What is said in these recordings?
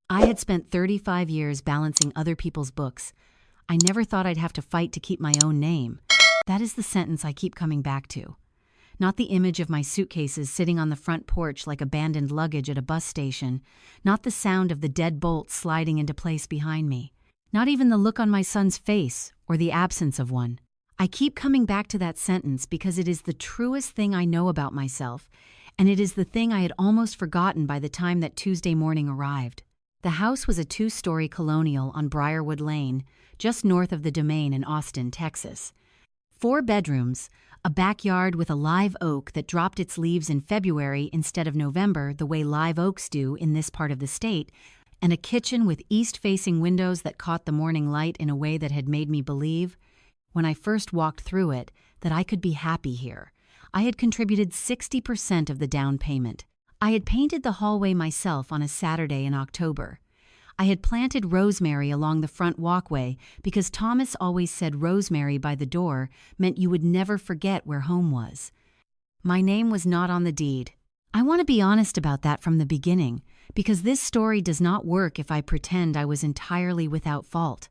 I had spent 35 years balancing other people's books. I never thought I'd have to fight to keep my own name. That is the sentence I keep coming back to. Not the image of my suitcases sitting on the front porch like abandoned luggage at a bus station. Not the sound of the deadbolt sliding into place behind me. Not even the look on my son's face, or the absence of one. I keep coming back to that sentence because it is the truest thing I know about myself, and it is the thing I had almost forgotten by the time that Tuesday morning arrived. The house was a 2-story colonial on Briarwood Lane, just north of the Domain in Austin, Texas. 4 bedrooms, a backyard with a live oak that dropped its leaves in February instead of November the way live oaks do in this part of the state, and a kitchen with east-facing windows that caught the morning light in a way that had made me believe, when I first walked through it, that I could be happy here. I had contributed 60% of the down payment. I had painted the hallway myself on a Saturday in October. I had planted rosemary along the front walkway because Thomas always said rosemary by the door meant you would never forget where home was. My name was not on the deed. I want to be honest about that from the beginning, because this story does not work if I pretend I was entirely without fault.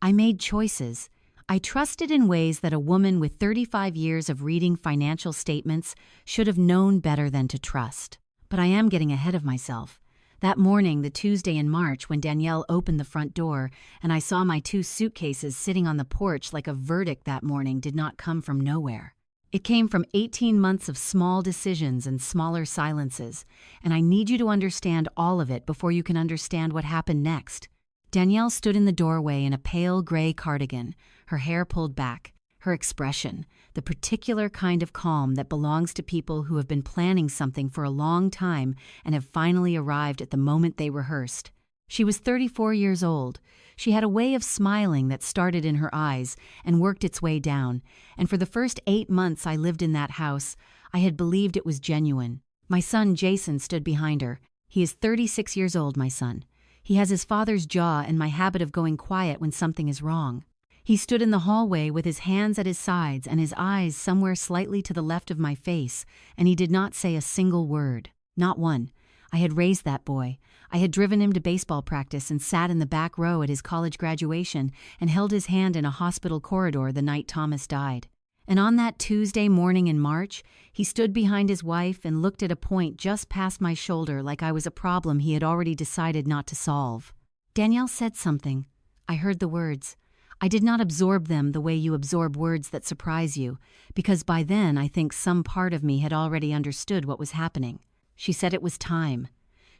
I made choices. I trusted in ways that a woman with 35 years of reading financial statements should have known better than to trust. But I am getting ahead of myself. That morning, the Tuesday in March, when Danielle opened the front door and I saw my 2 suitcases sitting on the porch like a verdict that morning, did not come from nowhere. It came from 18 months of small decisions and smaller silences, and I need you to understand all of it before you can understand what happened next. Danielle stood in the doorway in a pale gray cardigan, her hair pulled back, her expression, the particular kind of calm that belongs to people who have been planning something for a long time and have finally arrived at the moment they rehearsed. She was 34 years old. She had a way of smiling that started in her eyes and worked its way down, and for the first 8 months I lived in that house, I had believed it was genuine. My son Jason stood behind her. He is 36 years old, my son. He has his father's jaw and my habit of going quiet when something is wrong. He stood in the hallway with his hands at his sides and his eyes somewhere slightly to the left of my face, and he did not say a single word. Not one. I had raised that boy. I had driven him to baseball practice and sat in the back row at his college graduation and held his hand in a hospital corridor the night Thomas died. And on that Tuesday morning in March, he stood behind his wife and looked at a point just past my shoulder like I was a problem he had already decided not to solve. Danielle said something. I heard the words. I did not absorb them the way you absorb words that surprise you, because by then I think some part of me had already understood what was happening. She said it was time.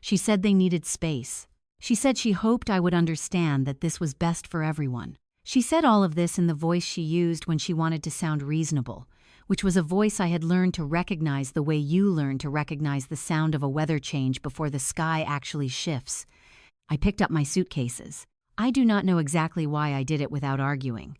She said they needed space. She said she hoped I would understand that this was best for everyone. She said all of this in the voice she used when she wanted to sound reasonable, which was a voice I had learned to recognize the way you learn to recognize the sound of a weather change before the sky actually shifts. I picked up my suitcases. I do not know exactly why I did it without arguing.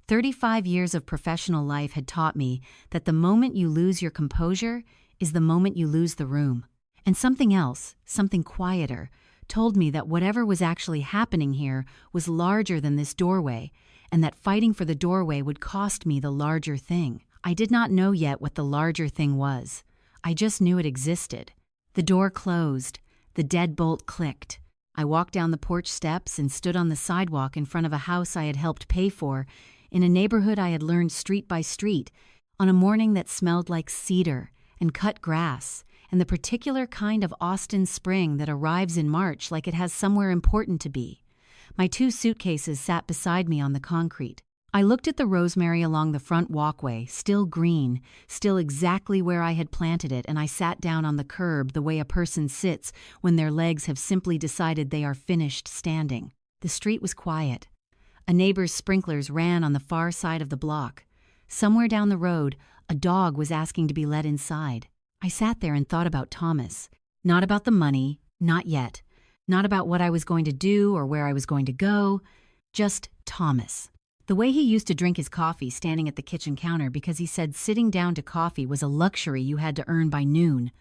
35 years of professional life had taught me that the moment you lose your composure is the moment you lose the room. And something else, something quieter, told me that whatever was actually happening here was larger than this doorway, and that fighting for the doorway would cost me the larger thing. I did not know yet what the larger thing was. I just knew it existed. The door closed. The deadbolt clicked. I walked down the porch steps and stood on the sidewalk in front of a house I had helped pay for, in a neighborhood I had learned street by street, on a morning that smelled like cedar and cut grass, and the particular kind of Austin spring that arrives in March like it has somewhere important to be. My 2 suitcases sat beside me on the concrete. I looked at the rosemary along the front walkway, still green, still exactly where I had planted it, and I sat down on the curb the way a person sits when their legs have simply decided they are finished standing. The street was quiet. A neighbor's sprinklers ran on the far side of the block. Somewhere down the road, a dog was asking to be let inside. I sat there and thought about Thomas. Not about the money, not yet. Not about what I was going to do or where I was going to go. Just Thomas. The way he used to drink his coffee standing at the kitchen counter because he said sitting down to coffee was a luxury you had to earn by noon.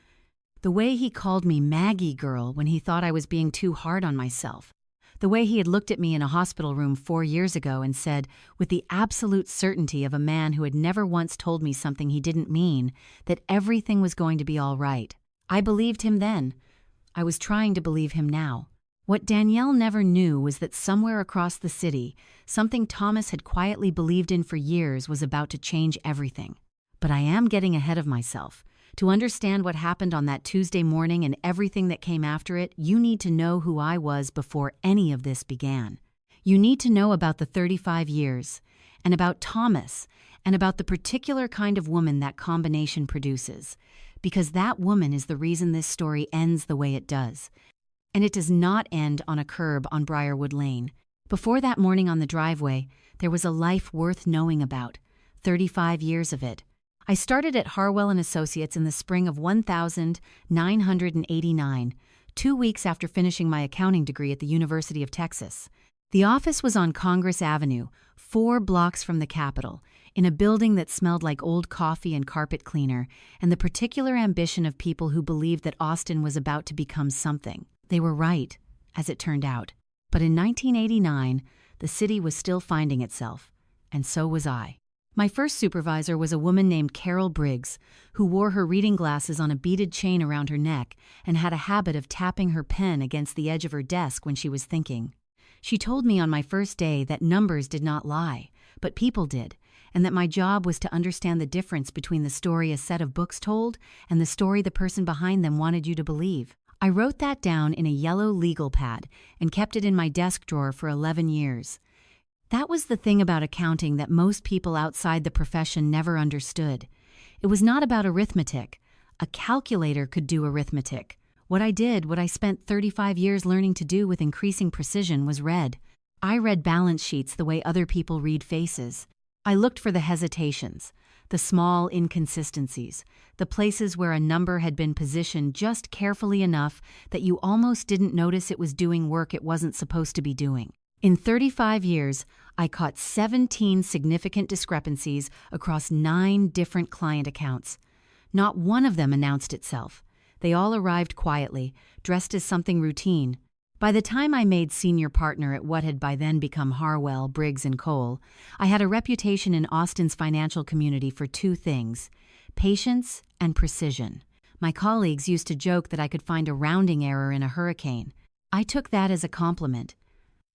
The way he called me Maggie girl when he thought I was being too hard on myself. The way he had looked at me in a hospital room 4 years ago and said, with the absolute certainty of a man who had never once told me something he didn't mean, that everything was going to be all right. I believed him then. I was trying to believe him now. What Danielle never knew was that somewhere across the city, something Thomas had quietly believed in for years was about to change everything. But I am getting ahead of myself. To understand what happened on that Tuesday morning and everything that came after it, you need to know who I was before any of this began. You need to know about the 35 years, and about Thomas, and about the particular kind of woman that combination produces. Because that woman is the reason this story ends the way it does. And it does not end on a curb on Briarwood Lane. Before that morning on the driveway, there was a life worth knowing about. 35 years of it. I started at Harwell & Associates in the spring of 1989, 2 weeks after finishing my accounting degree at the University of Texas. The office was on Congress Avenue, 4 blocks from the Capitol, in a building that smelled like old coffee and carpet cleaner, and the particular ambition of people who believed that Austin was about to become something. They were right, as it turned out. But in 1989, the city was still finding itself, and so was I. My first supervisor was a woman named Carol Briggs, who wore her reading glasses on a beaded chain around her neck and had a habit of tapping her pen against the edge of her desk when she was thinking. She told me on my first day that numbers did not lie, but people did, and that my job was to understand the difference between the story a set of books told and the story the person behind them wanted you to believe. I wrote that down in a yellow legal pad and kept it in my desk drawer for 11 years. That was the thing about accounting that most people outside the profession never understood. It was not about arithmetic. A calculator could do arithmetic. What I spent 35 years learning to do with increasing precision was read. I read balance sheets the way other people read faces. I looked for the hesitations, the small inconsistencies, the places where a number had been positioned just carefully enough that you almost didn't notice it was doing work it wasn't supposed to be doing. In 35 years, I caught 17 significant discrepancies across 9 different client accounts. Not one of them announced itself. They all arrived quietly, dressed as something routine. By the time I made senior partner at what had by then become Harwell, Briggs & Cole, I had a reputation in Austin's financial community for 2 things: patience and precision. My colleagues used to joke that I could find a rounding error in a hurricane. I took that as a compliment.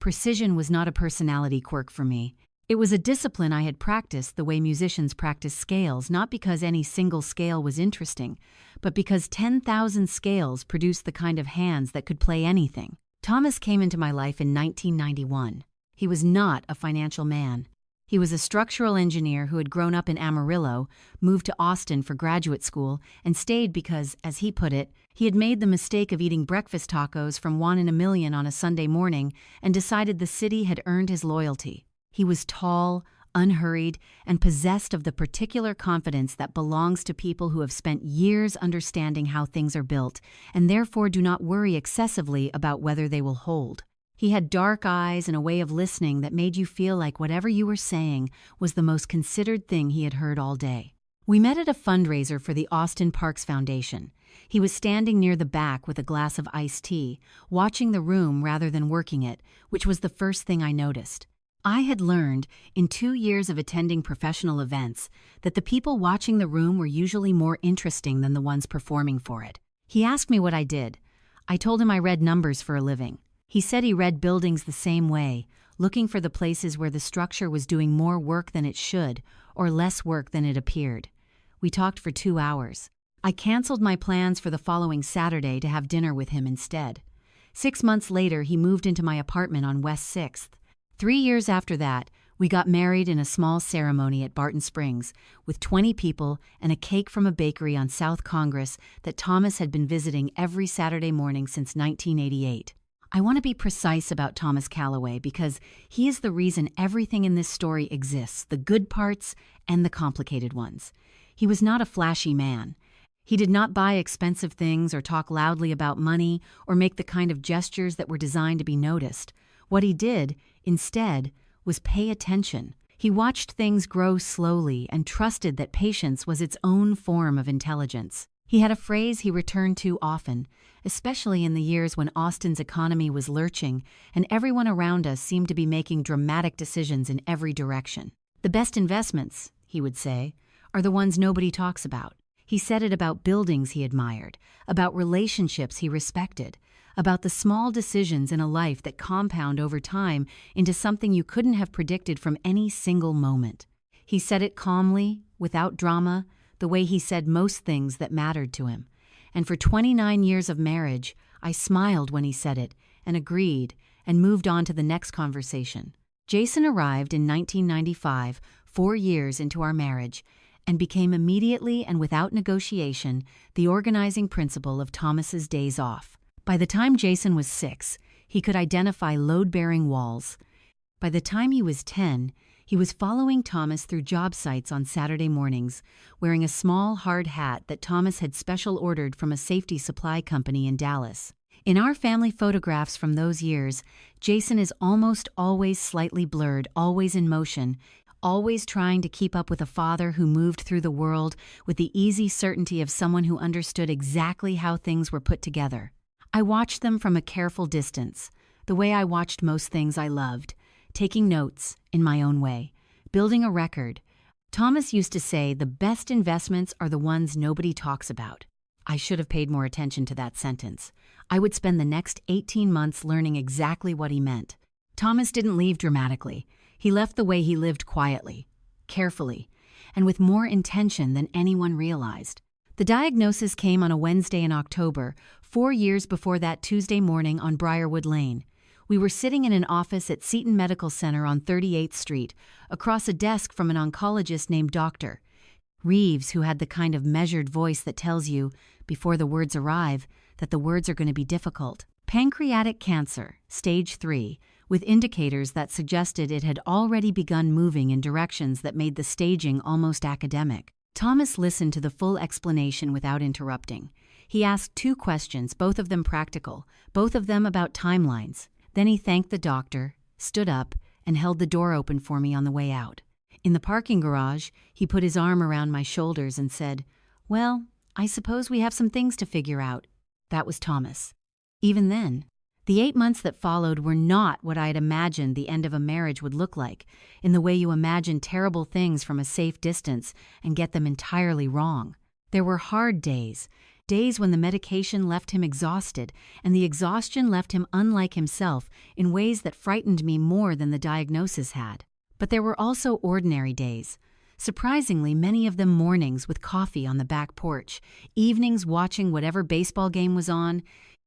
Precision was not a personality quirk for me. It was a discipline I had practiced the way musicians practice scales, not because any single scale was interesting, but because 10,000 scales produced the kind of hands that could play anything. Thomas came into my life in 1991. He was not a financial man. He was a structural engineer who had grown up in Amarillo, moved to Austin for graduate school, and stayed because, as he put it, he had made the mistake of eating breakfast tacos from One in a Million on a Sunday morning and decided the city had earned his loyalty. He was tall, unhurried, and possessed of the particular confidence that belongs to people who have spent years understanding how things are built and therefore do not worry excessively about whether they will hold. He had dark eyes and a way of listening that made you feel like whatever you were saying was the most considered thing he had heard all day. We met at a fundraiser for the Austin Parks Foundation. He was standing near the back with a glass of iced tea, watching the room rather than working it, which was the first thing I noticed. I had learned, in 2 years of attending professional events, that the people watching the room were usually more interesting than the ones performing for it. He asked me what I did. I told him I read numbers for a living. He said he read buildings the same way, looking for the places where the structure was doing more work than it should, or less work than it appeared. We talked for 2 hours. I canceled my plans for the following Saturday to have dinner with him instead. 6 months later, he moved into my apartment on West 6th. 3 years after that, we got married in a small ceremony at Barton Springs with 20 people and a cake from a bakery on South Congress that Thomas had been visiting every Saturday morning since 1988. I want to be precise about Thomas Callaway because he is the reason everything in this story exists, the good parts and the complicated ones. He was not a flashy man. He did not buy expensive things or talk loudly about money or make the kind of gestures that were designed to be noticed. What he did, instead, was pay attention. He watched things grow slowly and trusted that patience was its own form of intelligence. He had a phrase he returned to often, especially in the years when Austin's economy was lurching and everyone around us seemed to be making dramatic decisions in every direction. The best investments, he would say, are the ones nobody talks about. He said it about buildings he admired, about relationships he respected, about the small decisions in a life that compound over time into something you couldn't have predicted from any single moment. He said it calmly, without drama, the way he said most things that mattered to him. And for 29 years of marriage, I smiled when he said it, and agreed, and moved on to the next conversation. Jason arrived in 1995, 4 years into our marriage, and became immediately and without negotiation the organizing principle of Thomas's days off. By the time Jason was 6, he could identify load-bearing walls. By the time he was 10, he was following Thomas through job sites on Saturday mornings, wearing a small, hard hat that Thomas had special ordered from a safety supply company in Dallas. In our family photographs from those years, Jason is almost always slightly blurred, always in motion, always trying to keep up with a father who moved through the world with the easy certainty of someone who understood exactly how things were put together. I watched them from a careful distance, the way I watched most things I loved, taking notes in my own way, building a record. Thomas used to say the best investments are the ones nobody talks about. I should have paid more attention to that sentence. I would spend the next 18 months learning exactly what he meant. Thomas didn't leave dramatically. He left the way he lived quietly, carefully, and with more intention than anyone realized. The diagnosis came on a Wednesday in October, 4 years before that Tuesday morning on Briarwood Lane. We were sitting in an office at Seton Medical Center on 38th Street, across a desk from an oncologist named Dr. Reeves, who had the kind of measured voice that tells you, before the words arrive, that the words are going to be difficult. Pancreatic cancer, stage 3, with indicators that suggested it had already begun moving in directions that made the staging almost academic. Thomas listened to the full explanation without interrupting. He asked 2 questions, both of them practical, both of them about timelines. Then he thanked the doctor, stood up, and held the door open for me on the way out. In the parking garage, he put his arm around my shoulders and said, "Well, I suppose we have some things to figure out." That was Thomas. Even then, the 8 months that followed were not what I had imagined the end of a marriage would look like, in the way you imagine terrible things from a safe distance and get them entirely wrong. There were hard days when the medication left him exhausted, and the exhaustion left him unlike himself in ways that frightened me more than the diagnosis had. But there were also ordinary days. Surprisingly, many of them mornings with coffee on the back porch, evenings watching whatever baseball game was on,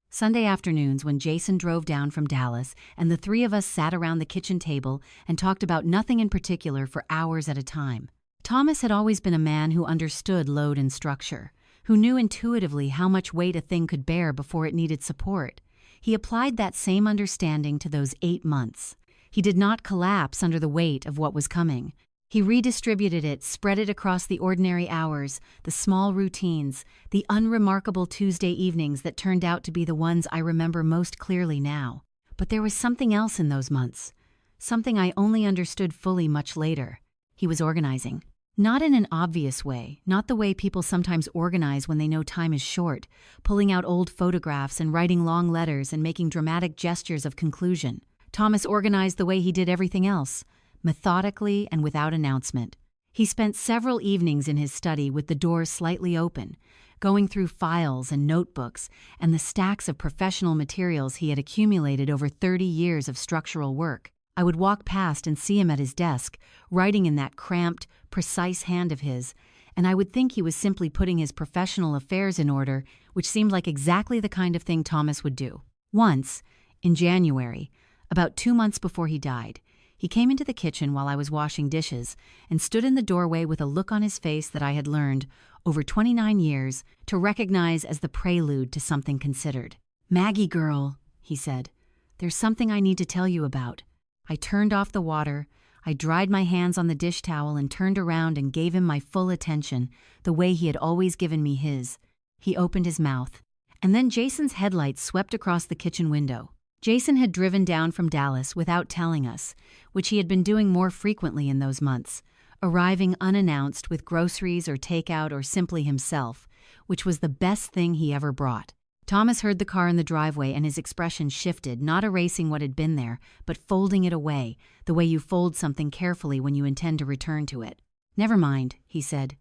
Sunday afternoons when Jason drove down from Dallas and the 3 of us sat around the kitchen table and talked about nothing in particular for hours at a time. Thomas had always been a man who understood load and structure, who knew intuitively how much weight a thing could bear before it needed support. He applied that same understanding to those 8 months. He did not collapse under the weight of what was coming. He redistributed it, spread it across the ordinary hours, the small routines, the unremarkable Tuesday evenings that turned out to be the ones I remember most clearly now. But there was something else in those months, something I only understood fully much later. He was organizing. Not in an obvious way, not the way people sometimes organize when they know time is short, pulling out old photographs and writing long letters and making dramatic gestures of conclusion. Thomas organized the way he did everything else, methodically and without announcement. He spent several evenings in his study with the doors slightly open, going through files and notebooks and the stacks of professional materials he had accumulated over 30 years of structural work. I would walk past and see him at his desk, writing in that cramped, precise hand of his, and I would think he was simply putting his professional affairs in order, which seemed like exactly the kind of thing Thomas would do. Once, in January, about 2 months before he died, he came into the kitchen while I was washing dishes and stood in the doorway with a look on his face that I had learned, over 29 years, to recognize as the prelude to something considered. "Maggie girl," he said, "there's something I need to tell you about." I turned off the water, I dried my hands on the dish towel and turned around and gave him my full attention, the way he had always given me his. He opened his mouth. And then Jason's headlights swept across the kitchen window. Jason had driven down from Dallas without telling us, which he had been doing more frequently in those months, arriving unannounced with groceries or takeout or simply himself, which was the best thing he ever brought. Thomas heard the car in the driveway and his expression shifted, not erasing what had been there, but folding it away, the way you fold something carefully when you intend to return to it. "Never mind," he said.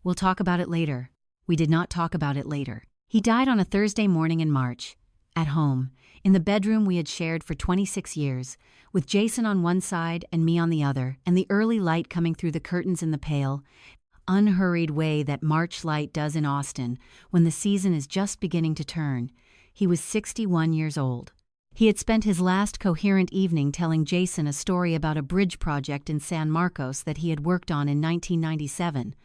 "We'll talk about it later." We did not talk about it later. He died on a Thursday morning in March. At home, in the bedroom we had shared for 26 years, with Jason on one side and me on the other, and the early light coming through the curtains in the pale, unhurried way that March light does in Austin when the season is just beginning to turn, he was 61 years old. He had spent his last coherent evening telling Jason a story about a bridge project in San Marcos that he had worked on in 1997,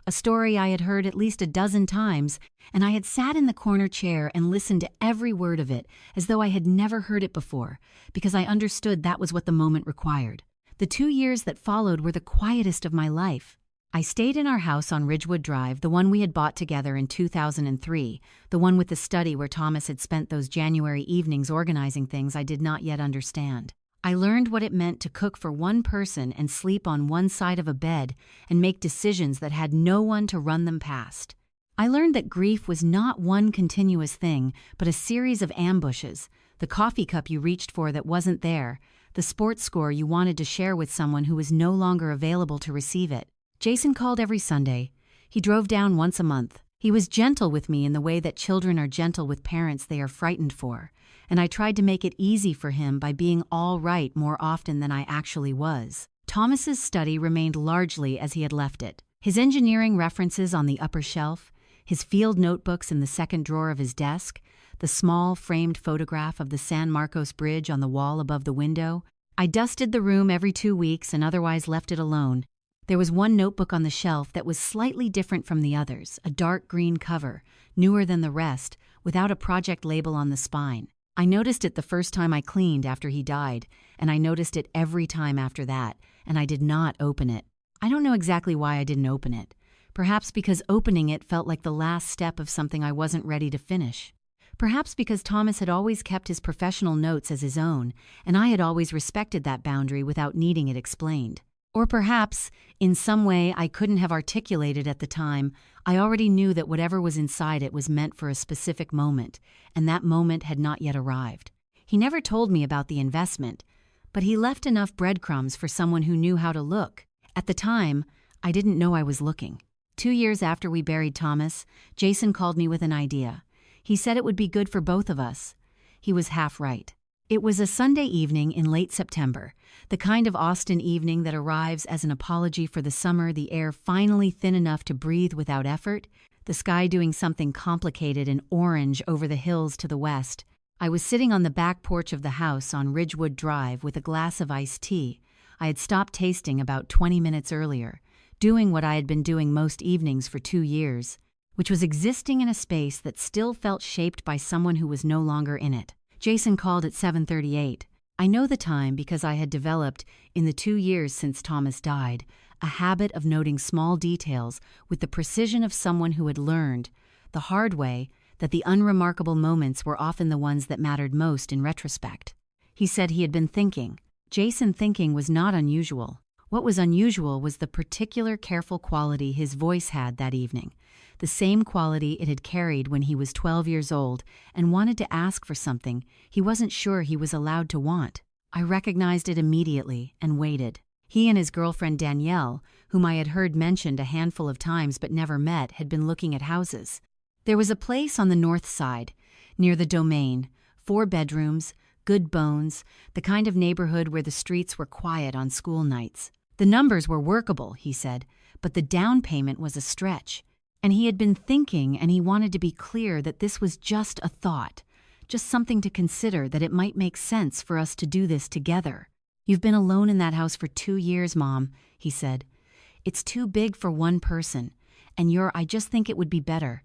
a story I had heard at least a dozen times, and I had sat in the corner chair and listened to every word of it as though I had never heard it before, because I understood that was what the moment required. The 2 years that followed were the quietest of my life. I stayed in our house on Ridgewood Drive, the one we had bought together in 2003, the one with the study where Thomas had spent those January evenings organizing things I did not yet understand. I learned what it meant to cook for one person and sleep on one side of a bed and make decisions that had no one to run them past. I learned that grief was not one continuous thing, but a series of ambushes, the coffee cup you reached for that wasn't there, the sports score you wanted to share with someone who was no longer available to receive it. Jason called every Sunday. He drove down once a month. He was gentle with me in the way that children are gentle with parents they are frightened for, and I tried to make it easy for him by being all right more often than I actually was. Thomas's study remained largely as he had left it. His engineering references on the upper shelf, his field notebooks in the second drawer of his desk, the small framed photograph of the San Marcos Bridge on the wall above the window. I dusted the room every 2 weeks and otherwise left it alone. There was one notebook on the shelf that was slightly different from the others, a dark green cover, newer than the rest, without a project label on the spine. I noticed it the first time I cleaned after he died, and I noticed it every time after that, and I did not open it. I don't know exactly why I didn't open it. Perhaps because opening it felt like the last step of something I wasn't ready to finish. Perhaps because Thomas had always kept his professional notes as his own, and I had always respected that boundary without needing it explained. Or perhaps, in some way I couldn't have articulated at the time, I already knew that whatever was inside it was meant for a specific moment, and that moment had not yet arrived. He never told me about the investment, but he left enough breadcrumbs for someone who knew how to look. At the time, I didn't know I was looking. 2 years after we buried Thomas, Jason called me with an idea. He said it would be good for both of us. He was half right. It was a Sunday evening in late September, the kind of Austin evening that arrives as an apology for the summer, the air finally thin enough to breathe without effort, the sky doing something complicated and orange over the hills to the west. I was sitting on the back porch of the house on Ridgewood Drive with a glass of iced tea. I had stopped tasting about 20 minutes earlier, doing what I had been doing most evenings for 2 years, which was existing in a space that still felt shaped by someone who was no longer in it. Jason called at 7:38. I know the time because I had developed, in the 2 years since Thomas died, a habit of noting small details with the precision of someone who had learned, the hard way, that the unremarkable moments were often the ones that mattered most in retrospect. He said he had been thinking. Jason thinking was not unusual. What was unusual was the particular careful quality his voice had that evening, the same quality it had carried when he was 12 years old and wanted to ask for something he wasn't sure he was allowed to want. I recognized it immediately and waited. He and his girlfriend Danielle, whom I had heard mentioned a handful of times but never met, had been looking at houses. There was a place on the north side, near the Domain, 4 bedrooms, good bones, the kind of neighborhood where the streets were quiet on school nights. The numbers were workable, he said, but the down payment was a stretch. And he had been thinking, and he wanted to be clear that this was just a thought, just something to consider, that it might make sense for us to do this together. You've been alone in that house for 2 years, Mom, he said. It's too big for one person, and I just think it would be better.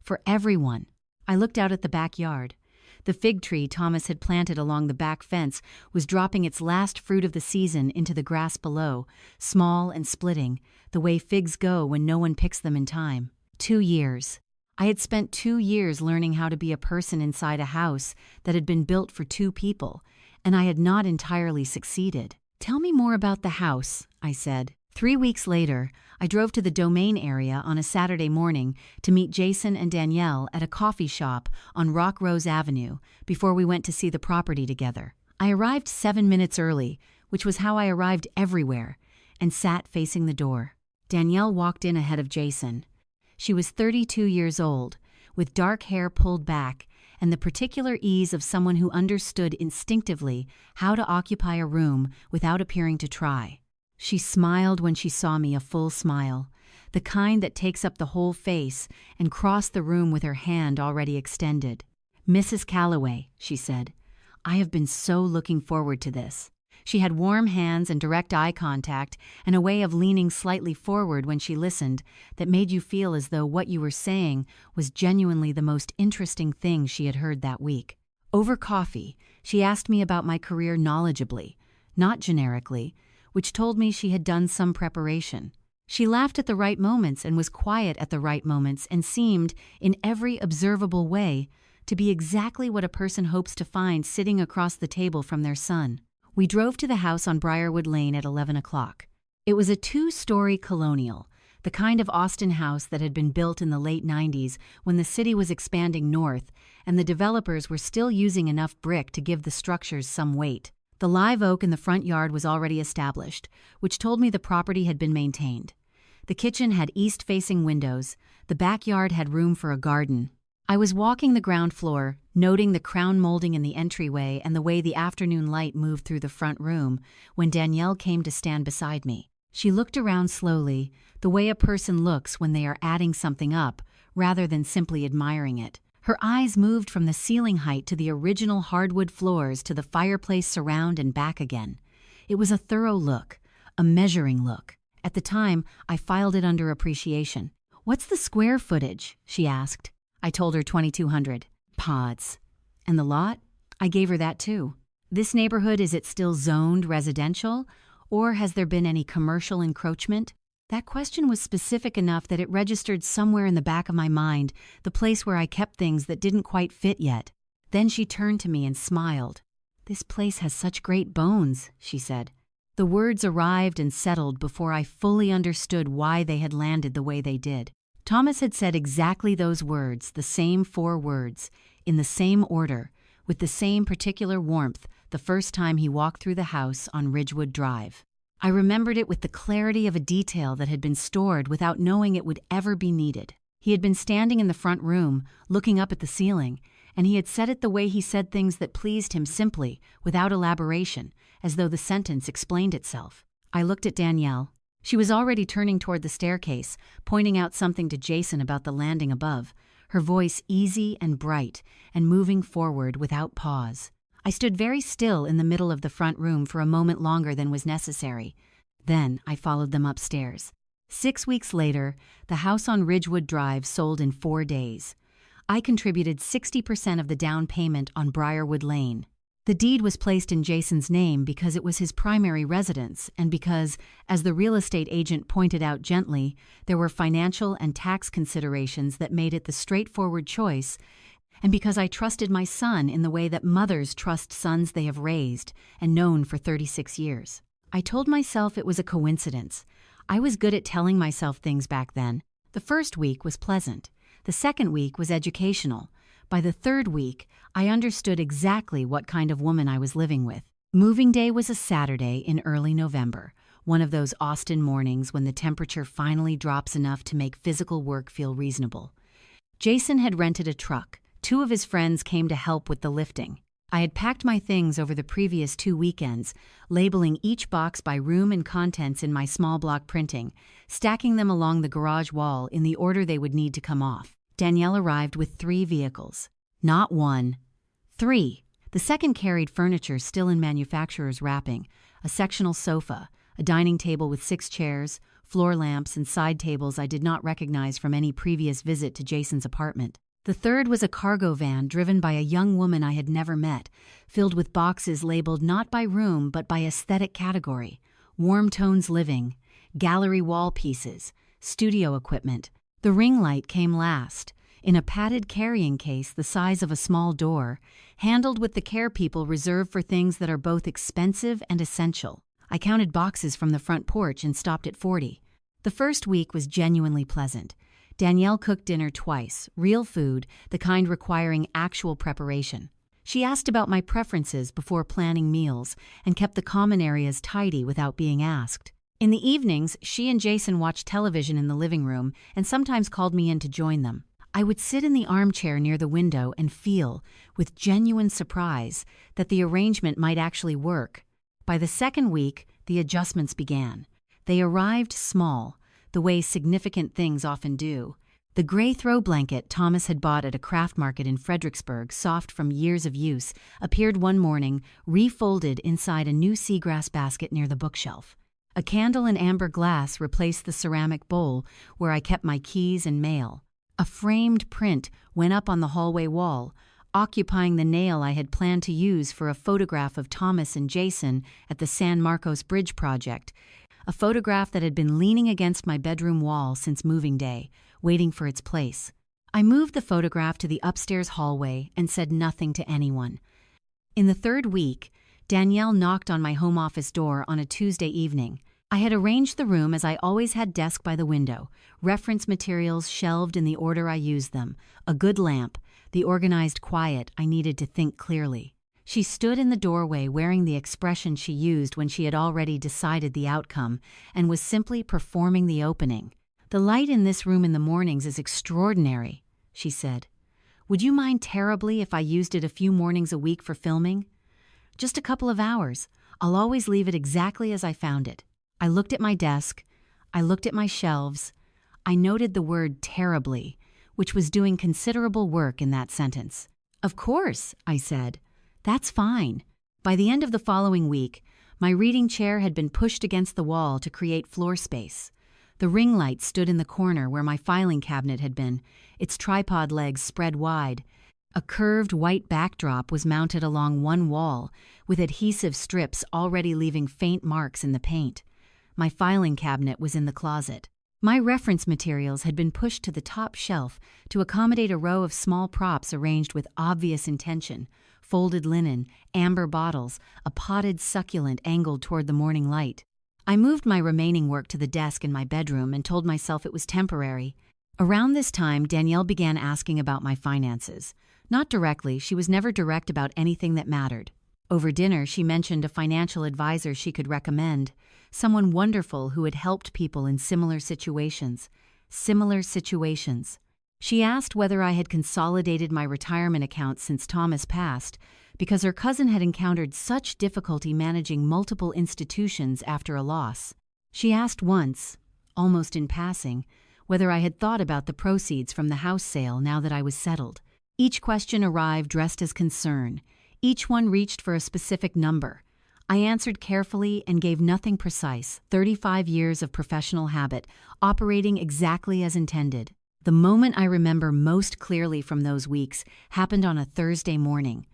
For everyone. I looked out at the backyard. The fig tree Thomas had planted along the back fence was dropping its last fruit of the season into the grass below, small and splitting, the way figs go when no one picks them in time. 2 years. I had spent 2 years learning how to be a person inside a house that had been built for 2 people, and I had not entirely succeeded. Tell me more about the house, I said. 3 weeks later, I drove to the Domain area on a Saturday morning to meet Jason and Danielle at a coffee shop on Rock Rose Avenue before we went to see the property together. I arrived 7 minutes early, which was how I arrived everywhere, and sat facing the door. Danielle walked in ahead of Jason. She was 32 years old, with dark hair pulled back and the particular ease of someone who understood instinctively how to occupy a room without appearing to try. She smiled when she saw me, a full smile, the kind that takes up the whole face, and crossed the room with her hand already extended. "Mrs. Calloway," she said, "I have been so looking forward to this." She had warm hands and direct eye contact, and a way of leaning slightly forward when she listened that made you feel as though what you were saying was genuinely the most interesting thing she had heard that week. Over coffee, she asked me about my career knowledgeably, not generically, which told me she had done some preparation. She laughed at the right moments and was quiet at the right moments and seemed, in every observable way, to be exactly what a person hopes to find sitting across the table from their son. We drove to the house on Briarwood Lane at 11 o'clock. It was a 2-story colonial, the kind of Austin house that had been built in the late 90s when the city was expanding north and the developers were still using enough brick to give the structures some weight. The live oak in the front yard was already established, which told me the property had been maintained. The kitchen had east-facing windows. The backyard had room for a garden. I was walking the ground floor, noting the crown molding in the entryway and the way the afternoon light moved through the front room, when Danielle came to stand beside me. She looked around slowly, the way a person looks when they are adding something up, rather than simply admiring it. Her eyes moved from the ceiling height to the original hardwood floors to the fireplace surround and back again. It was a thorough look, a measuring look. At the time, I filed it under appreciation. "What's the square footage?" she asked. I told her 2,200 pods. "And the lot?" I gave her that too. "This neighborhood, is it still zoned residential, or has there been any commercial encroachment?" That question was specific enough that it registered somewhere in the back of my mind, the place where I kept things that didn't quite fit yet. Then she turned to me and smiled. "This place has such great bones," she said. The words arrived and settled before I fully understood why they had landed the way they did. Thomas had said exactly those words, the same 4 words, in the same order, with the same particular warmth the first time he walked through the house on Ridgewood Drive. I remembered it with the clarity of a detail that had been stored without knowing it would ever be needed. He had been standing in the front room, looking up at the ceiling, and he had said it the way he said things that pleased him simply, without elaboration, as though the sentence explained itself. I looked at Danielle. She was already turning toward the staircase, pointing out something to Jason about the landing above, her voice easy and bright, and moving forward without pause. I stood very still in the middle of the front room for a moment longer than was necessary. Then I followed them upstairs. 6 weeks later, the house on Ridgewood Drive sold in 4 days. I contributed 60% of the down payment on Briarwood Lane. The deed was placed in Jason's name because it was his primary residence and because, as the real estate agent pointed out gently, there were financial and tax considerations that made it the straightforward choice, and because I trusted my son in the way that mothers trust sons they have raised and known for 36 years. I told myself it was a coincidence. I was good at telling myself things back then. The first week was pleasant. The second week was educational. By the third week, I understood exactly what kind of woman I was living with. Moving day was a Saturday in early November, one of those Austin mornings when the temperature finally drops enough to make physical work feel reasonable. Jason had rented a truck. 2 of his friends came to help with the lifting. I had packed my things over the previous 2 weekends, labeling each box by room and contents in my small block printing, stacking them along the garage wall in the order they would need to come off. Danielle arrived with 3 vehicles. Not 1, 3. The second carried furniture still in manufacturer's wrapping, a sectional sofa, a dining table with 6 chairs, floor lamps, and side tables I did not recognize from any previous visit to Jason's apartment. The third was a cargo van driven by a young woman I had never met, filled with boxes labeled not by room but by aesthetic category: warm tones living, gallery wall pieces, studio equipment. The ring light came last, in a padded carrying case the size of a small door, handled with the care people reserve for things that are both expensive and essential. I counted boxes from the front porch and stopped at 40. The first week was genuinely pleasant. Danielle cooked dinner twice, real food, the kind requiring actual preparation. She asked about my preferences before planning meals and kept the common areas tidy without being asked. In the evenings, she and Jason watched television in the living room and sometimes called me in to join them. I would sit in the armchair near the window and feel, with genuine surprise, that the arrangement might actually work. By the second week, the adjustments began. They arrived small, the way significant things often do. The gray throw blanket Thomas had bought at a craft market in Fredericksburg, soft from years of use, appeared one morning, refolded inside a new seagrass basket near the bookshelf. A candle in amber glass replaced the ceramic bowl where I kept my keys and mail. A framed print went up on the hallway wall, occupying the nail I had planned to use for a photograph of Thomas and Jason at the San Marcos Bridge project, a photograph that had been leaning against my bedroom wall since moving day, waiting for its place. I moved the photograph to the upstairs hallway and said nothing to anyone. In the third week, Danielle knocked on my home office door on a Tuesday evening. I had arranged the room as I always had, desk by the window, reference materials shelved in the order I used them, a good lamp, the organized quiet I needed to think clearly. She stood in the doorway wearing the expression she used when she had already decided the outcome and was simply performing the opening. "The light in this room in the mornings is extraordinary," she said. "Would you mind terribly if I used it a few mornings a week for filming? Just a couple of hours. I'll always leave it exactly as I found it." I looked at my desk. I looked at my shelves. I noted the word terribly, which was doing considerable work in that sentence. "Of course," I said. "That's fine." By the end of the following week, my reading chair had been pushed against the wall to create floor space. The ring light stood in the corner where my filing cabinet had been, its tripod legs spread wide. A curved white backdrop was mounted along one wall, with adhesive strips already leaving faint marks in the paint. My filing cabinet was in the closet. My reference materials had been pushed to the top shelf to accommodate a row of small props arranged with obvious intention: folded linen, amber bottles, a potted succulent angled toward the morning light. I moved my remaining work to the desk in my bedroom and told myself it was temporary. Around this time, Danielle began asking about my finances. Not directly, she was never direct about anything that mattered. Over dinner, she mentioned a financial advisor she could recommend, someone wonderful who had helped people in similar situations. Similar situations. She asked whether I had consolidated my retirement account since Thomas passed, because her cousin had encountered such difficulty managing multiple institutions after a loss. She asked once, almost in passing, whether I had thought about the proceeds from the house sale now that I was settled. Each question arrived dressed as concern. Each one reached for a specific number. I answered carefully and gave nothing precise. 35 years of professional habit, operating exactly as intended. The moment I remember most clearly from those weeks happened on a Thursday morning.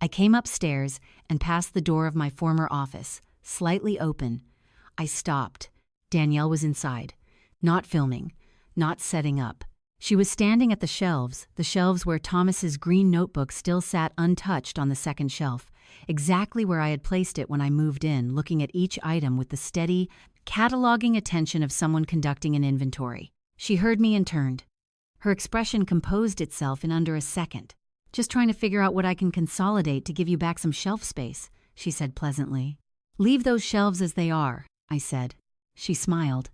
I came upstairs and passed the door of my former office, slightly open. I stopped. Danielle was inside, not filming, not setting up. She was standing at the shelves where Thomas's green notebook still sat untouched on the second shelf, exactly where I had placed it when I moved in, looking at each item with the steady, cataloging attention of someone conducting an inventory. She heard me and turned. Her expression composed itself in under a second. "Just trying to figure out what I can consolidate to give you back some shelf space," she said pleasantly. "Leave those shelves as they are," I said. She smiled.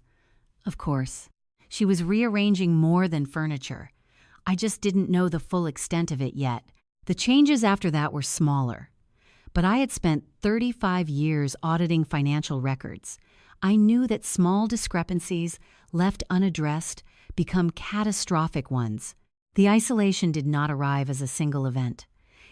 Of course. She was rearranging more than furniture. I just didn't know the full extent of it yet. The changes after that were smaller. But I had spent 35 years auditing financial records. I knew that small discrepancies, left unaddressed, become catastrophic ones. The isolation did not arrive as a single event.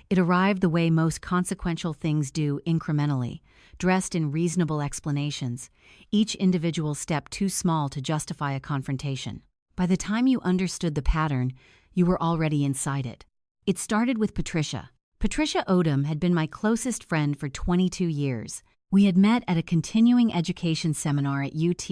It arrived the way most consequential things do, incrementally, dressed in reasonable explanations, each individual step too small to justify a confrontation. By the time you understood the pattern, you were already inside it. It started with Patricia. Patricia Odom had been my closest friend for 22 years. We had met at a continuing education seminar at UT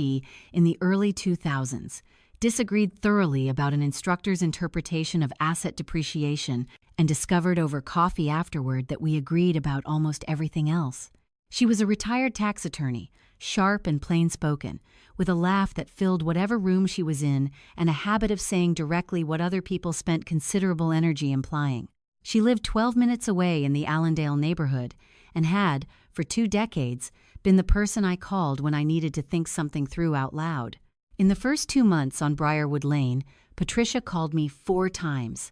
in the early 2000s, disagreed thoroughly about an instructor's interpretation of asset depreciation, and discovered over coffee afterward that we agreed about almost everything else. She was a retired tax attorney, sharp and plain-spoken, with a laugh that filled whatever room she was in and a habit of saying directly what other people spent considerable energy implying. She lived 12 minutes away in the Allendale neighborhood and had, for 2 decades, been the person I called when I needed to think something through out loud. In the first 2 months on Briarwood Lane, Patricia called me 4 times.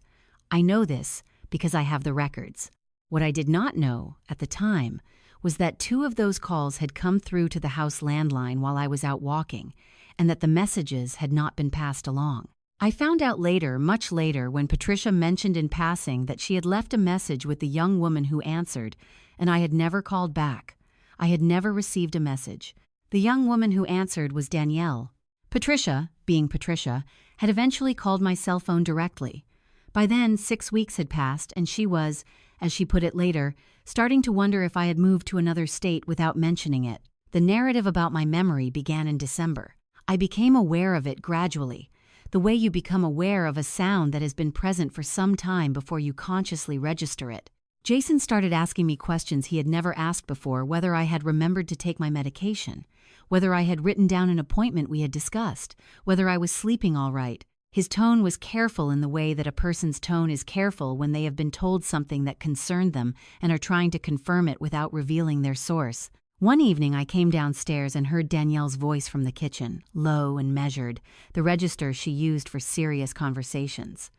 I know this because I have the records. What I did not know at the time was that 2 of those calls had come through to the house landline while I was out walking, and that the messages had not been passed along. I found out later, much later, when Patricia mentioned in passing that she had left a message with the young woman who answered, and I had never called back. I had never received a message. The young woman who answered was Danielle. Patricia, being Patricia, had eventually called my cell phone directly. By then, 6 weeks had passed, and she was, as she put it later, starting to wonder if I had moved to another state without mentioning it. The narrative about my memory began in December. I became aware of it gradually, the way you become aware of a sound that has been present for some time before you consciously register it. Jason started asking me questions he had never asked before, whether I had remembered to take my medication, whether I had written down an appointment we had discussed, whether I was sleeping all right. His tone was careful in the way that a person's tone is careful when they have been told something that concerned them and are trying to confirm it without revealing their source. One evening I came downstairs and heard Danielle's voice from the kitchen, low and measured, the register she used for serious conversations.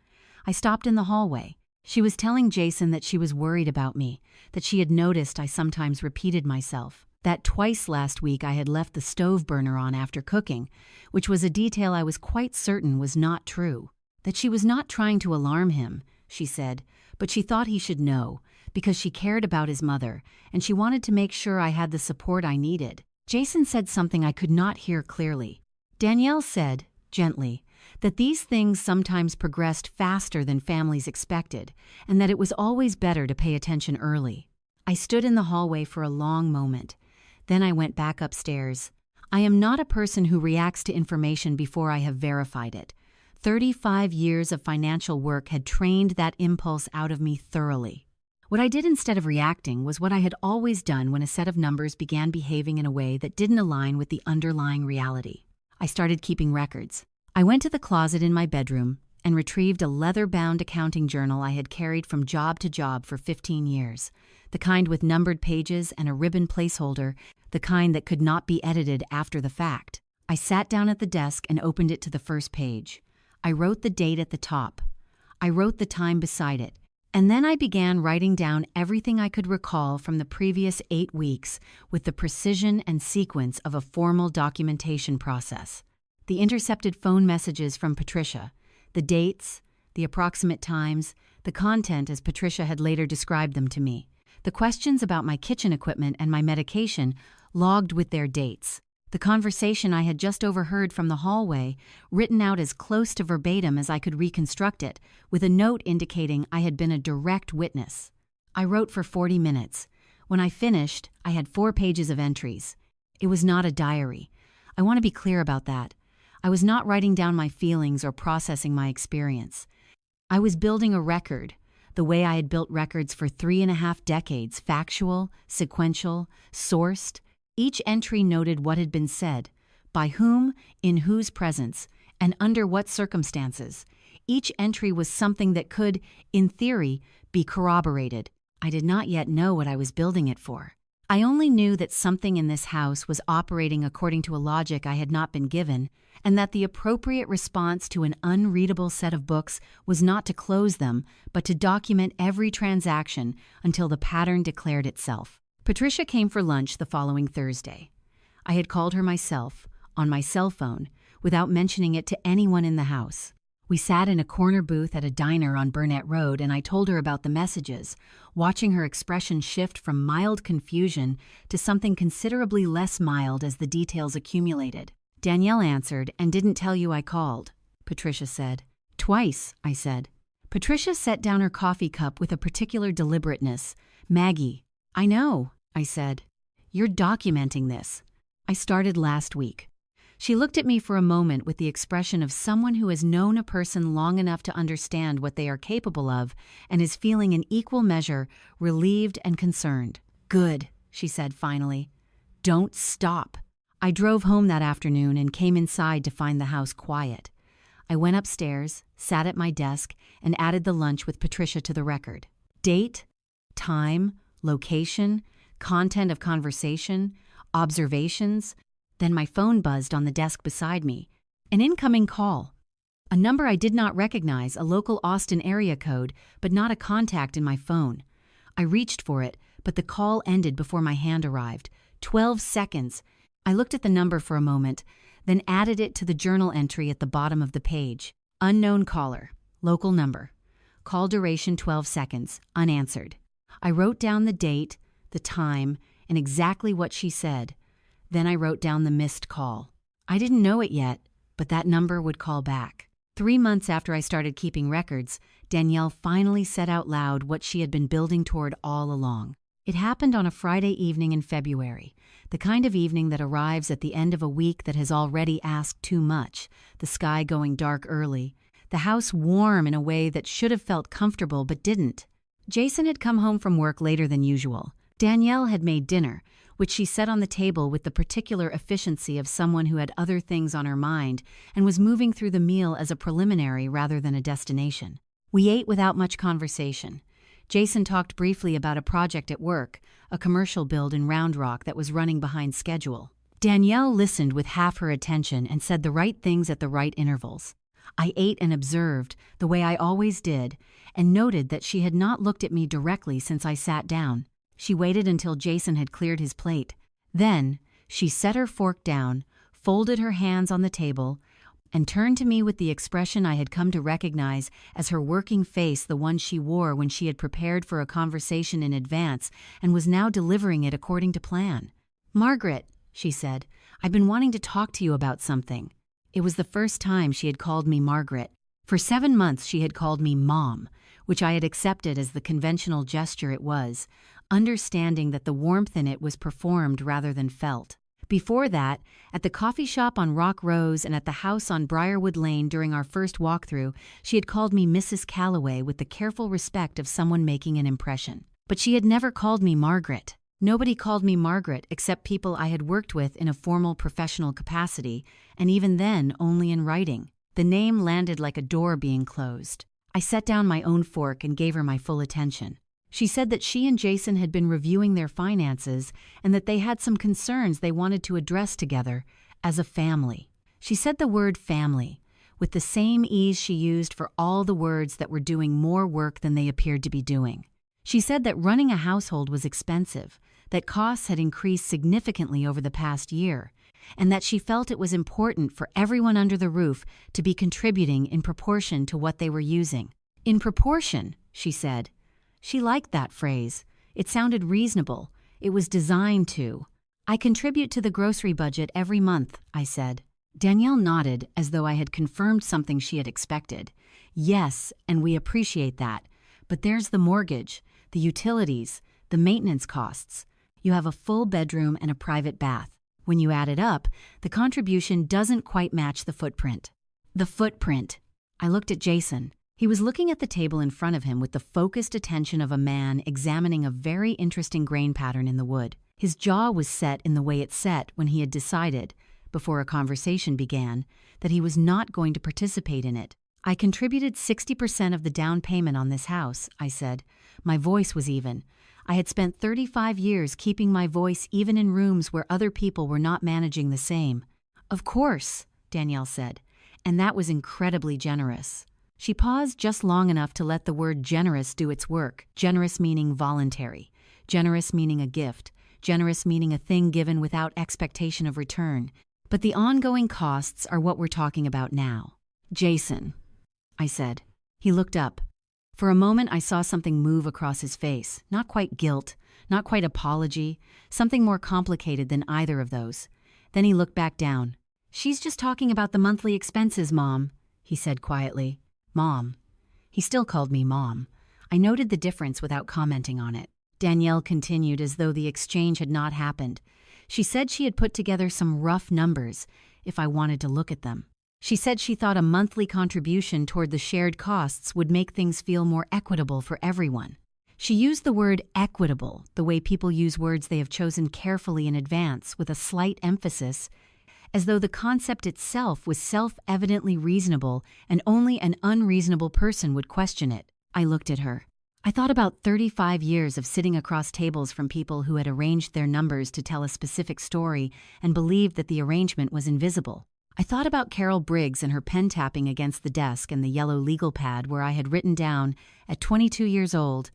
I stopped in the hallway. She was telling Jason that she was worried about me, that she had noticed I sometimes repeated myself, that twice last week I had left the stove burner on after cooking, which was a detail I was quite certain was not true, that she was not trying to alarm him, she said, but she thought he should know, because she cared about his mother, and she wanted to make sure I had the support I needed. Jason said something I could not hear clearly. Danielle said, gently, that these things sometimes progressed faster than families expected, and that it was always better to pay attention early. I stood in the hallway for a long moment. Then I went back upstairs. I am not a person who reacts to information before I have verified it. 35 years of financial work had trained that impulse out of me thoroughly. What I did instead of reacting was what I had always done when a set of numbers began behaving in a way that didn't align with the underlying reality. I started keeping records. I went to the closet in my bedroom and retrieved a leather-bound accounting journal I had carried from job to job for 15 years, the kind with numbered pages and a ribbon placeholder, the kind that could not be edited after the fact. I sat down at the desk and opened it to the first page. I wrote the date at the top. I wrote the time beside it. And then I began writing down everything I could recall from the previous 8 weeks with the precision and sequence of a formal documentation process. The intercepted phone messages from Patricia, the dates, the approximate times, the content as Patricia had later described them to me, the questions about my kitchen equipment and my medication logged with their dates, the conversation I had just overheard from the hallway, written out as close to verbatim as I could reconstruct it, with a note indicating I had been a direct witness. I wrote for 40 minutes. When I finished, I had 4 pages of entries. It was not a diary. I want to be clear about that. I was not writing down my feelings or processing my experience. I was building a record, the way I had built records for 3.5 decades, factual, sequential, sourced. Each entry noted what had been said, by whom, in whose presence, and under what circumstances. Each entry was something that could, in theory, be corroborated. I did not yet know what I was building it for. I only knew that something in this house was operating according to a logic I had not been given, and that the appropriate response to an unreadable set of books was not to close them, but to document every transaction until the pattern declared itself. Patricia came for lunch the following Thursday. I had called her myself, on my cell phone, without mentioning it to anyone in the house. We sat in a corner booth at a diner on Burnett Road, and I told her about the messages, watching her expression shift from mild confusion to something considerably less mild as the details accumulated. Danielle answered and didn't tell you I called, Patricia said. Twice, I said. Patricia set down her coffee cup with a particular deliberateness. Maggie, I know, I said. You're documenting this. I started last week. She looked at me for a moment with the expression of someone who has known a person long enough to understand what they are capable of and is feeling in equal measure relieved and concerned. Good, she said finally. Don't stop. I drove home that afternoon and came inside to find the house quiet. I went upstairs, sat at my desk, and added the lunch with Patricia to the record. Date, time, location, content of conversation, observations. Then my phone buzzed on the desk beside me. An incoming call. A number I did not recognize, a local Austin area code, but not a contact in my phone. I reached for it, but the call ended before my hand arrived. 12 seconds. I looked at the number for a moment, then added it to the journal entry at the bottom of the page. Unknown caller. Local number. Call duration 12 seconds. Unanswered. I wrote down the date, the time, and exactly what she said. Then I wrote down the missed call. I didn't know it yet, but that number would call back. 3 months after I started keeping records, Danielle finally said out loud what she had been building toward all along. It happened on a Friday evening in February, the kind of evening that arrives at the end of a week that has already asked too much, the sky going dark early, the house warm in a way that should have felt comfortable but didn't. Jason had come home from work later than usual. Danielle had made dinner, which she set on the table with the particular efficiency of someone who had other things on her mind and was moving through the meal as a preliminary rather than a destination. We ate without much conversation. Jason talked briefly about a project at work, a commercial build in Round Rock that was running behind schedule. Danielle listened with half her attention and said the right things at the right intervals. I ate and observed, the way I always did, and noted that she had not looked at me directly since I sat down. She waited until Jason had cleared his plate. Then, she set her fork down, folded her hands on the table, and turned to me with the expression I had come to recognize as her working face, the one she wore when she had prepared for a conversation in advance and was now delivering it according to plan. "Margaret," she said, "I've been wanting to talk to you about something." It was the first time she had called me Margaret. For 7 months she had called me Mom, which I had accepted as the conventional gesture it was, understanding that the warmth in it was performed rather than felt. Before that, at the coffee shop on Rock Rose and at the house on Briarwood Lane during our first walkthrough, she had called me Mrs. Calloway with the careful respect of someone making an impression. But she had never called me Margaret. Nobody called me Margaret except people I had worked with in a formal professional capacity, and even then only in writing. The name landed like a door being closed. I set down my own fork and gave her my full attention. She said that she and Jason had been reviewing their finances and that they had some concerns they wanted to address together as a family. She said the word family with the same ease she used for all the words that were doing more work than they appeared to be doing. She said that running a household was expensive, that costs had increased significantly over the past year, and that she felt it was important for everyone under the roof to be contributing in proportion to what they were using. In proportion, she said. She liked that phrase. It sounded reasonable. It was designed to. "I contribute to the grocery budget every month," I said. Danielle nodded as though I had confirmed something she had expected. "Yes, and we appreciate that. But there's the mortgage, the utilities, the maintenance costs. You have a full bedroom and a private bath. When you add it up, the contribution doesn't quite match the footprint." The footprint. I looked at Jason. He was looking at the table in front of him with the focused attention of a man examining a very interesting grain pattern in the wood. His jaw was set in the way it set when he had decided, before a conversation began, that he was not going to participate in it. "I contributed 60% of the down payment on this house," I said. My voice was even. I had spent 35 years keeping my voice even in rooms where other people were not managing the same. "Of course," Danielle said, "and that was incredibly generous." She paused just long enough to let the word generous do its work. Generous meaning voluntary. Generous meaning a gift. Generous meaning a thing given without expectation of return. But the ongoing costs are what we're talking about now. "Jason," I said. He looked up. For a moment I saw something move across his face. Not quite guilt, not quite apology, something more complicated than either of those. Then he looked back down. "She's just talking about the monthly expenses, Mom," he said quietly. Mom. He still called me Mom. I noted the difference without commenting on it. Danielle continued as though the exchange had not happened. She said she had put together some rough numbers, if I wanted to look at them. She said she thought a monthly contribution toward the shared costs would make things feel more equitable for everyone. She used the word equitable, the way people use words they have chosen carefully in advance, with a slight emphasis, as though the concept itself was self-evidently reasonable and only an unreasonable person would question it. I looked at her. I thought about 35 years of sitting across tables from people who had arranged their numbers to tell a specific story and believed that the arrangement was invisible. I thought about Carol Briggs and her pen tapping against the desk and the yellow legal pad where I had written down, at 22 years old,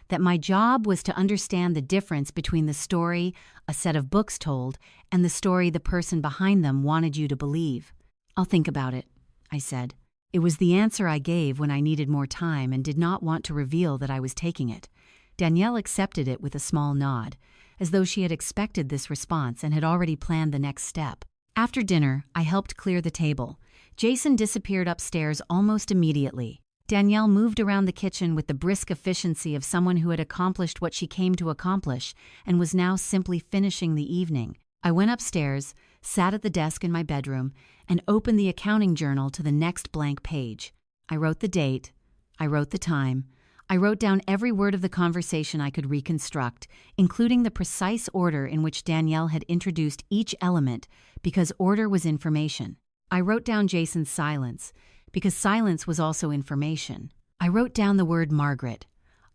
that my job was to understand the difference between the story a set of books told and the story the person behind them wanted you to believe. "I'll think about it," I said. It was the answer I gave when I needed more time and did not want to reveal that I was taking it. Danielle accepted it with a small nod, as though she had expected this response and had already planned the next step. After dinner, I helped clear the table. Jason disappeared upstairs almost immediately. Danielle moved around the kitchen with the brisk efficiency of someone who had accomplished what she came to accomplish and was now simply finishing the evening. I went upstairs, sat at the desk in my bedroom, and opened the accounting journal to the next blank page. I wrote the date. I wrote the time. I wrote down every word of the conversation I could reconstruct, including the precise order in which Danielle had introduced each element, because order was information. I wrote down Jason's silence, because silence was also information. I wrote down the word Margaret,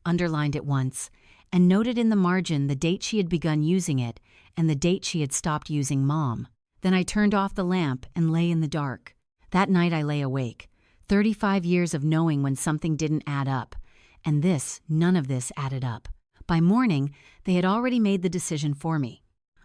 underlined it once, and noted in the margin the date she had begun using it and the date she had stopped using Mom. Then I turned off the lamp and lay in the dark. That night I lay awake, 35 years of knowing when something didn't add up. And none of this added up. By morning, they had already made the decision for me.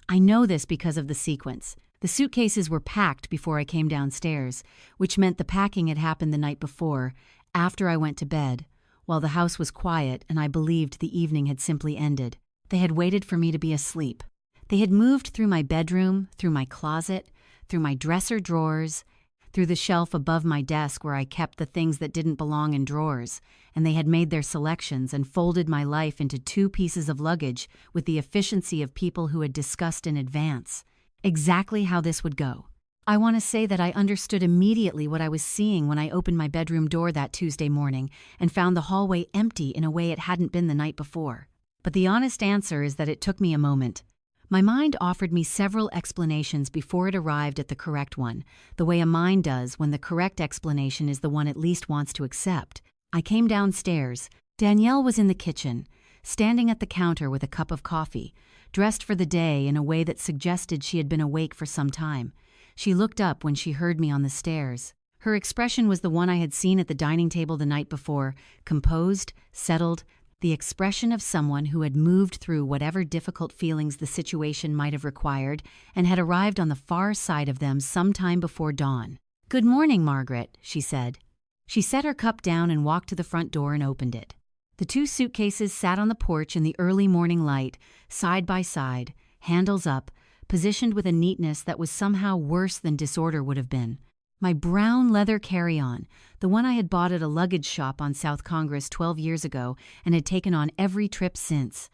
I know this because of the sequence. The suitcases were packed before I came downstairs, which meant the packing had happened the night before, after I went to bed, while the house was quiet and I believed the evening had simply ended. They had waited for me to be asleep. They had moved through my bedroom, through my closet, through my dresser drawers, through the shelf above my desk where I kept the things that didn't belong in drawers, and they had made their selections and folded my life into 2 pieces of luggage with the efficiency of people who had discussed in advance exactly how this would go. I want to say that I understood immediately what I was seeing when I opened my bedroom door that Tuesday morning and found the hallway empty in a way it hadn't been the night before. But the honest answer is that it took me a moment. My mind offered me several explanations before it arrived at the correct one, the way a mind does when the correct explanation is the one it least wants to accept. I came downstairs. Danielle was in the kitchen, standing at the counter with a cup of coffee, dressed for the day in a way that suggested she had been awake for some time. She looked up when she heard me on the stairs. Her expression was the one I had seen at the dining table the night before, composed, settled, the expression of someone who had moved through whatever difficult feelings the situation might have required and had arrived on the far side of them some time before dawn. "Good morning, Margaret," she said. She set her cup down and walked to the front door and opened it. The 2 suitcases sat on the porch in the early morning light, side by side, handles up, positioned with a neatness that was somehow worse than disorder would have been. My brown leather carry-on, the one I had bought at a luggage shop on South Congress 12 years ago and had taken on every trip since.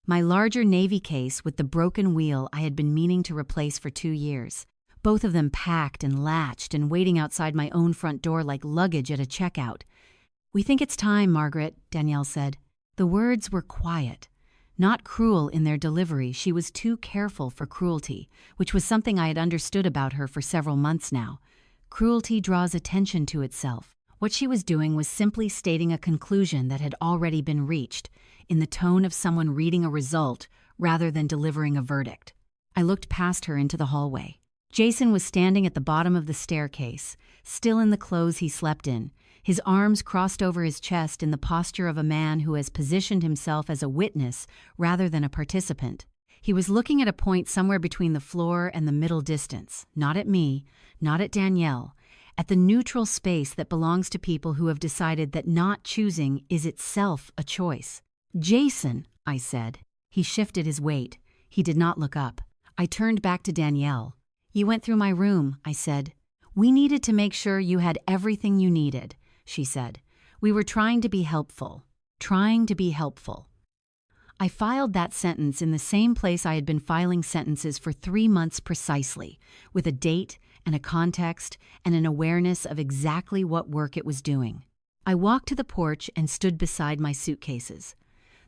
My larger navy case with the broken wheel I had been meaning to replace for 2 years. Both of them packed and latched and waiting outside my own front door like luggage at a checkout. "We think it's time, Margaret," Danielle said. The words were quiet. Not cruel in their delivery, she was too careful for cruelty, which was something I had understood about her for several months now. Cruelty draws attention to itself. What she was doing was simply stating a conclusion that had already been reached, in the tone of someone reading a result rather than delivering a verdict. I looked past her into the hallway. Jason was standing at the bottom of the staircase, still in the clothes he slept in, his arms crossed over his chest in the posture of a man who has positioned himself as a witness rather than a participant. He was looking at a point somewhere between the floor and the middle distance, not at me, not at Danielle, at the neutral space that belongs to people who have decided that not choosing is itself a choice. "Jason," I said. He shifted his weight. He did not look up. I turned back to Danielle. "You went through my room," I said. "We needed to make sure you had everything you needed," she said. "We were trying to be helpful. Trying to be helpful." I filed that sentence in the same place I had been filing sentences for 3 months precisely, with a date and a context and an awareness of exactly what work it was doing. I walked to the porch and stood beside my suitcases.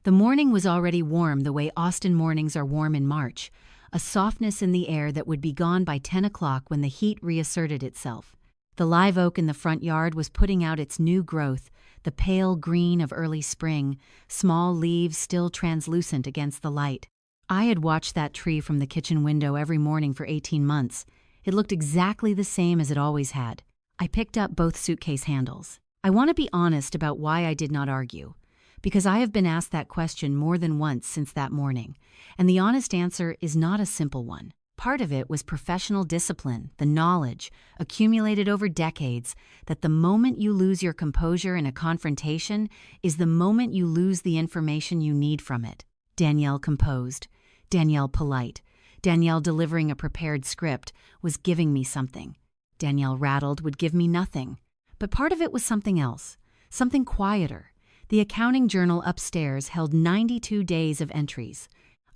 The morning was already warm the way Austin mornings are warm in March, a softness in the air that would be gone by 10 o'clock when the heat reasserted itself. The live oak in the front yard was putting out its new growth, the pale green of early spring, small leaves still translucent against the light. I had watched that tree from the kitchen window every morning for 18 months. It looked exactly the same as it always had. I picked up both suitcase handles. I want to be honest about why I did not argue, because I have been asked that question more than once since that morning, and the honest answer is not a simple one. Part of it was professional discipline, the knowledge, accumulated over decades, that the moment you lose your composure in a confrontation is the moment you lose the information you need from it. Danielle composed, Danielle polite, Danielle delivering a prepared script was giving me something. Danielle rattled would give me nothing. But part of it was something else, something quieter. The accounting journal upstairs held 92 days of entries.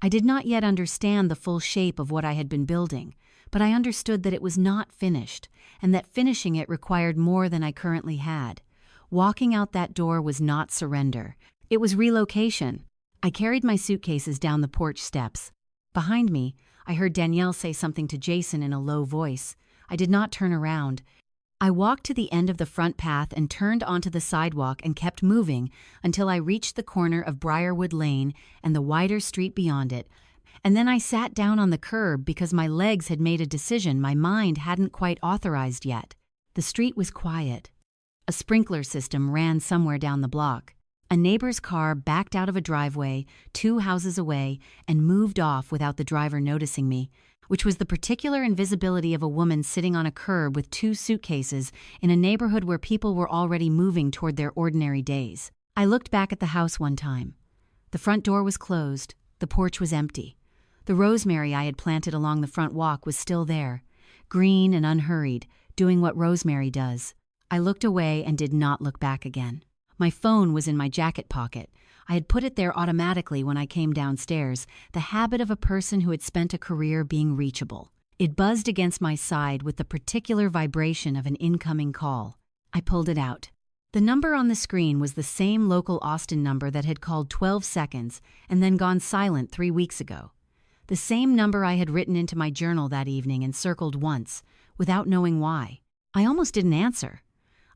I did not yet understand the full shape of what I had been building, but I understood that it was not finished, and that finishing it required more than I currently had. Walking out that door was not surrender. It was relocation. I carried my suitcases down the porch steps. Behind me, I heard Danielle say something to Jason in a low voice. I did not turn around. I walked to the end of the front path and turned onto the sidewalk and kept moving until I reached the corner of Briarwood Lane and the wider street beyond it. And then I sat down on the curb because my legs had made a decision my mind hadn't quite authorized yet. The street was quiet. A sprinkler system ran somewhere down the block. A neighbor's car backed out of a driveway 2 houses away and moved off without the driver noticing me, which was the particular invisibility of a woman sitting on a curb with 2 suitcases in a neighborhood where people were already moving toward their ordinary days. I looked back at the house one time. The front door was closed. The porch was empty. The rosemary I had planted along the front walk was still there, green and unhurried, doing what rosemary does. I looked away and did not look back again. My phone was in my jacket pocket. I had put it there automatically when I came downstairs, the habit of a person who had spent a career being reachable. It buzzed against my side with the particular vibration of an incoming call. I pulled it out. The number on the screen was the same local Austin number that had called 12 seconds and then gone silent 3 weeks ago. The same number I had written into my journal that evening and circled once, without knowing why. I almost didn't answer.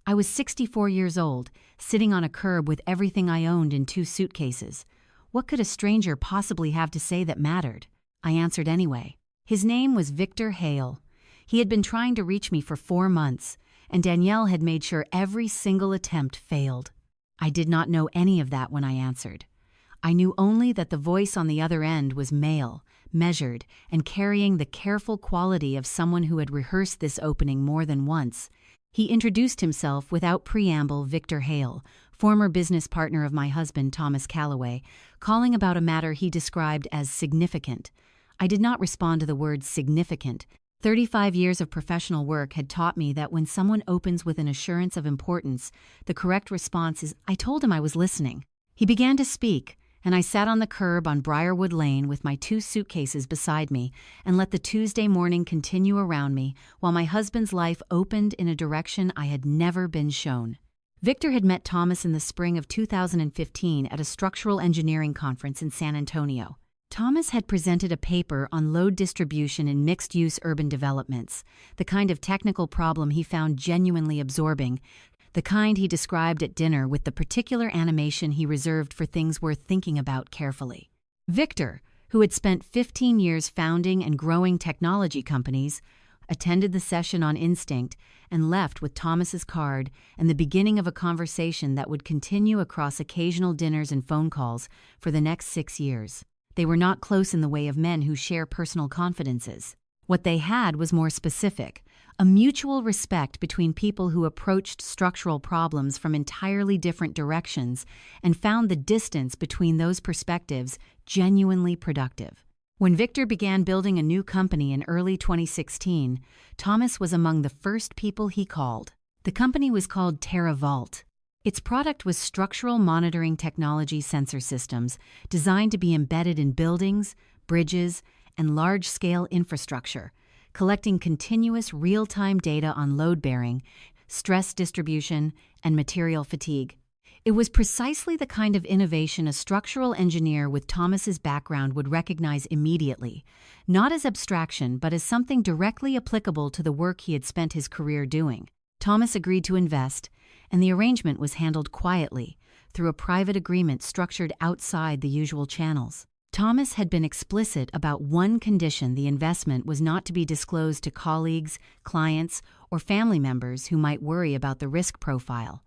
I was 64 years old, sitting on a curb with everything I owned in 2 suitcases. What could a stranger possibly have to say that mattered? I answered anyway. His name was Victor Hale. He had been trying to reach me for 4 months, and Danielle had made sure every single attempt failed. I did not know any of that when I answered. I knew only that the voice on the other end was male, measured, and carrying the careful quality of someone who had rehearsed this opening more than once. He introduced himself without preamble, Victor Hale, former business partner of my husband, Thomas Calloway, calling about a matter he described as significant. I did not respond to the word significant. 35 years of professional work had taught me that when someone opens with an assurance of importance, the correct response is, I told him I was listening. He began to speak, and I sat on the curb on Briarwood Lane with my 2 suitcases beside me and let the Tuesday morning continue around me while my husband's life opened in a direction I had never been shown. Victor had met Thomas in the spring of 2015 at a structural engineering conference in San Antonio. Thomas had presented a paper on load distribution in mixed-use urban developments, the kind of technical problem he found genuinely absorbing, the kind he described at dinner with the particular animation he reserved for things worth thinking about carefully. Victor, who had spent 15 years founding and growing technology companies, attended the session on instinct and left with Thomas's card and the beginning of a conversation that would continue across occasional dinners and phone calls for the next 6 years. They were not close in the way of men who share personal confidences. What they had was more specific, a mutual respect between people who approached structural problems from entirely different directions and found the distance between those perspectives genuinely productive. When Victor began building a new company in early 2016, Thomas was among the first people he called. The company was called TerraVault. Its product was structural monitoring technology sensor systems designed to be embedded in buildings, bridges, and large-scale infrastructure, collecting continuous real-time data on load-bearing, stress distribution, and material fatigue. It was precisely the kind of innovation a structural engineer with Thomas's background would recognize immediately, not as abstraction but as something directly applicable to the work he had spent his career doing. Thomas agreed to invest, and the arrangement was handled quietly, through a private agreement structured outside the usual channels. Thomas had been explicit about one condition: the investment was not to be disclosed to colleagues, clients, or family members who might worry about the risk profile.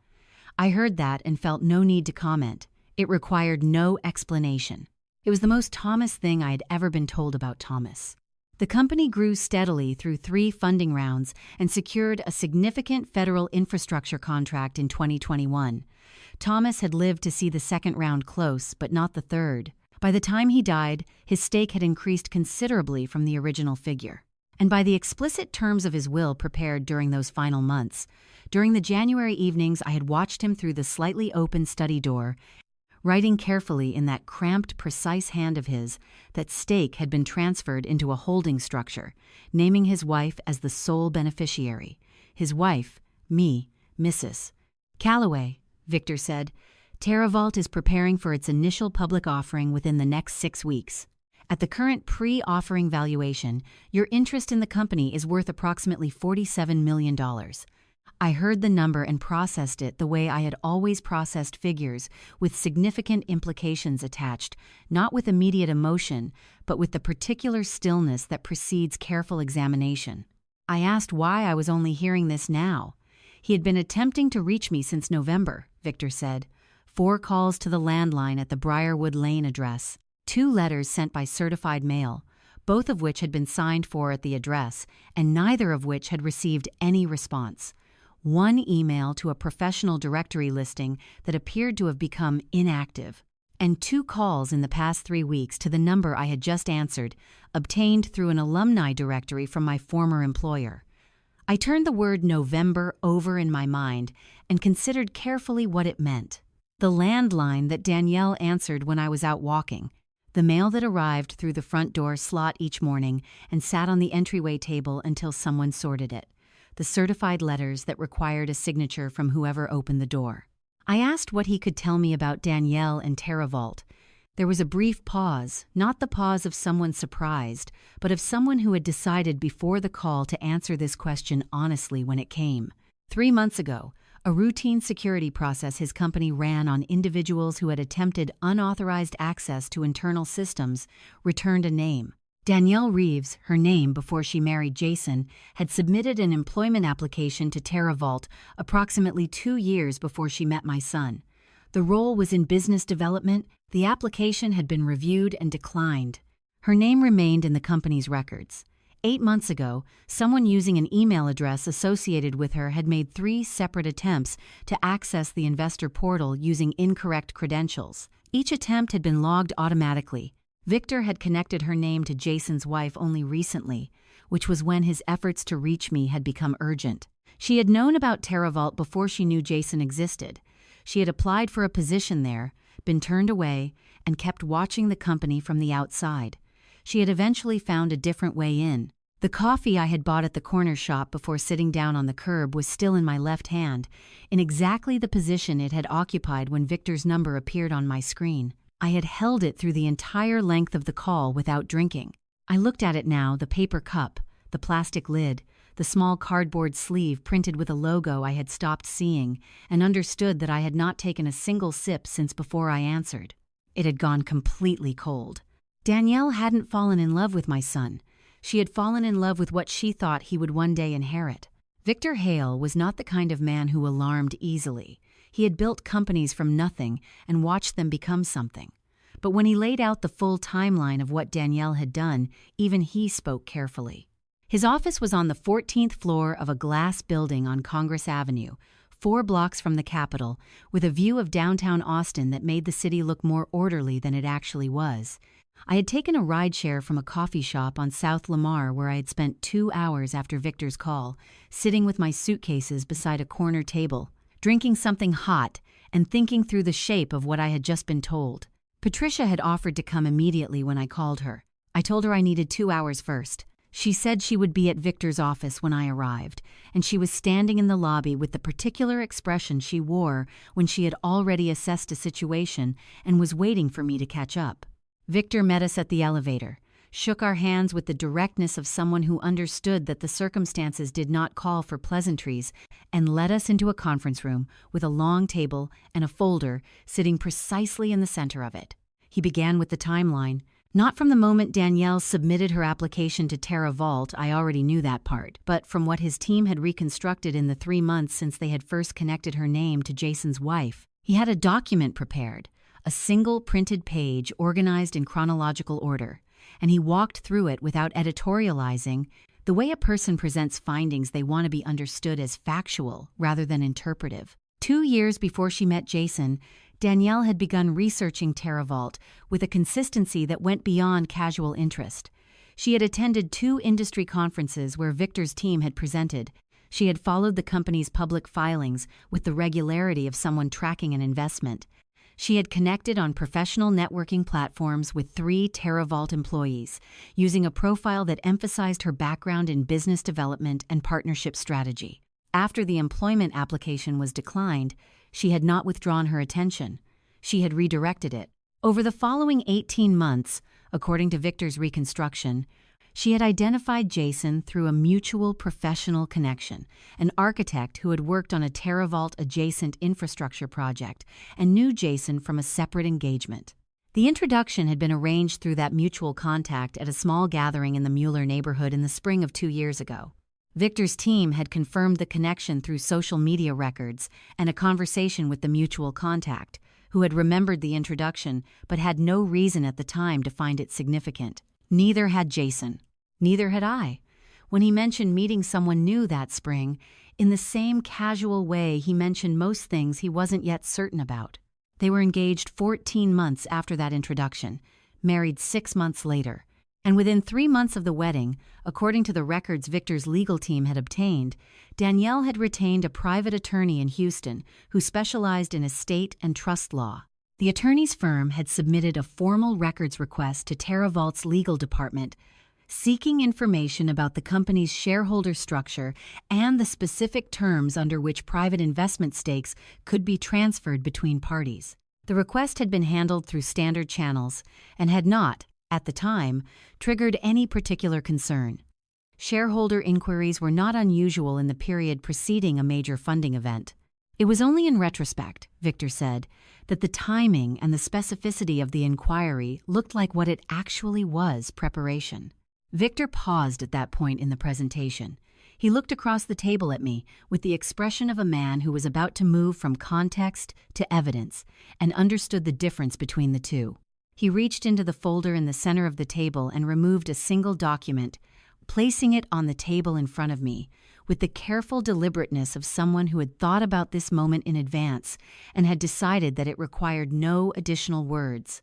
I heard that and felt no need to comment. It required no explanation. It was the most Thomas thing I had ever been told about Thomas. The company grew steadily through 3 funding rounds and secured a significant federal infrastructure contract in 2021. Thomas had lived to see the second round close, but not the third. By the time he died, his stake had increased considerably from the original figure. And by the explicit terms of his will prepared during those final months, during the January evenings I had watched him through the slightly open study door, writing carefully in that cramped, precise hand of his that stake had been transferred into a holding structure, naming his wife as the sole beneficiary. His wife, me, Mrs. Calloway, Victor said. TerraVault is preparing for its initial public offering within the next 6 weeks. At the current pre-offering valuation, your interest in the company is worth approximately $47 million. I heard the number and processed it the way I had always processed figures, with significant implications attached, not with immediate emotion, but with the particular stillness that precedes careful examination. I asked why I was only hearing this now. He had been attempting to reach me since November, Victor said. 4 calls to the landline at the Briarwood Lane address, 2 letters sent by certified mail, both of which had been signed for at the address, and neither of which had received any response. 1 email to a professional directory listing that appeared to have become inactive, and 2 calls in the past 3 weeks to the number I had just answered, obtained through an alumni directory from my former employer. I turned the word November over in my mind and considered carefully what it meant. The landline that Danielle answered when I was out walking, the mail that arrived through the front door slot each morning and sat on the entryway table until someone sorted it, the certified letters that required a signature from whoever opened the door. I asked what he could tell me about Danielle and TerraVault. There was a brief pause, not the pause of someone surprised, but of someone who had decided before the call to answer this question honestly when it came. 3 months ago, a routine security process his company ran on individuals who had attempted unauthorized access to internal systems returned a name. Danielle Reeves, her name before she married Jason, had submitted an employment application to TerraVault approximately 2 years before she met my son. The role was in business development. The application had been reviewed and declined. Her name remained in the company's records. 8 months ago, someone using an email address associated with her had made 3 separate attempts to access the investor portal using incorrect credentials. Each attempt had been logged automatically. Victor had connected her name to Jason's wife only recently, which was when his efforts to reach me had become urgent. She had known about TerraVault before she knew Jason existed. She had applied for a position there, been turned away, and kept watching the company from the outside. She had eventually found a different way in. The coffee I had bought at the corner shop before sitting down on the curb was still in my left hand, in exactly the position it had occupied when Victor's number appeared on my screen. I had held it through the entire length of the call without drinking. I looked at it now, the paper cup, the plastic lid, the small cardboard sleeve printed with a logo I had stopped seeing, and understood that I had not taken a single sip since before I answered. It had gone completely cold. Danielle hadn't fallen in love with my son. She had fallen in love with what she thought he would one day inherit. Victor Hale was not the kind of man who alarmed easily. He had built companies from nothing and watched them become something. But when he laid out the full timeline of what Danielle had done, even he spoke carefully. His office was on the 14th floor of a glass building on Congress Avenue, 4 blocks from the Capitol, with a view of downtown Austin that made the city look more orderly than it actually was. I had taken a rideshare from a coffee shop on South Lamar where I had spent 2 hours after Victor's call, sitting with my suitcases beside a corner table, drinking something hot and thinking through the shape of what I had just been told. Patricia had offered to come immediately when I called her. I told her I needed 2 hours first. She said she would be at Victor's office when I arrived, and she was standing in the lobby with the particular expression she wore when she had already assessed a situation and was waiting for me to catch up. Victor met us at the elevator, shook our hands with the directness of someone who understood that the circumstances did not call for pleasantries, and led us into a conference room with a long table and a folder sitting precisely in the center of it. He began with the timeline, Not from the moment Danielle submitted her application to TerraVault, I already knew that part, but from what his team had reconstructed in the 3 months since they had first connected her name to Jason's wife. He had a document prepared, a single printed page organized in chronological order, and he walked through it without editorializing, the way a person presents findings they want to be understood as factual rather than interpretive. 2 years before she met Jason, Danielle had begun researching TerraVault with a consistency that went beyond casual interest. She had attended 2 industry conferences where Victor's team had presented. She had followed the company's public filings with the regularity of someone tracking an investment. She had connected on professional networking platforms with 3 TerraVault employees, using a profile that emphasized her background in business development and partnership strategy. After the employment application was declined, she had not withdrawn her attention. She had redirected it. Over the following 18 months, according to Victor's reconstruction, she had identified Jason through a mutual professional connection, an architect who had worked on a TerraVault-adjacent infrastructure project and knew Jason from a separate engagement. The introduction had been arranged through that mutual contact at a small gathering in the Mueller neighborhood in the spring of 2 years ago. Victor's team had confirmed the connection through social media records and a conversation with the mutual contact, who had remembered the introduction but had no reason at the time to find it significant. Neither had Jason. Neither had I. When he mentioned meeting someone new that spring, in the same casual way he mentioned most things he wasn't yet certain about. They were engaged 14 months after that introduction, married 6 months later. And within 3 months of the wedding, according to the records Victor's legal team had obtained, Danielle had retained a private attorney in Houston who specialized in estate and trust law. The attorney's firm had submitted a formal records request to TerraVault's legal department, seeking information about the company's shareholder structure and the specific terms under which private investment stakes could be transferred between parties. The request had been handled through standard channels and had not, at the time, triggered any particular concern. Shareholder inquiries were not unusual in the period preceding a major funding event. It was only in retrospect, Victor said, that the timing and the specificity of the inquiry looked like what it actually was: preparation. Victor paused at that point in the presentation. He looked across the table at me with the expression of a man who was about to move from context to evidence and understood the difference between the two. He reached into the folder in the center of the table and removed a single document, placing it on the table in front of me, with the careful deliberateness of someone who had thought about this moment in advance and had decided that it required no additional words.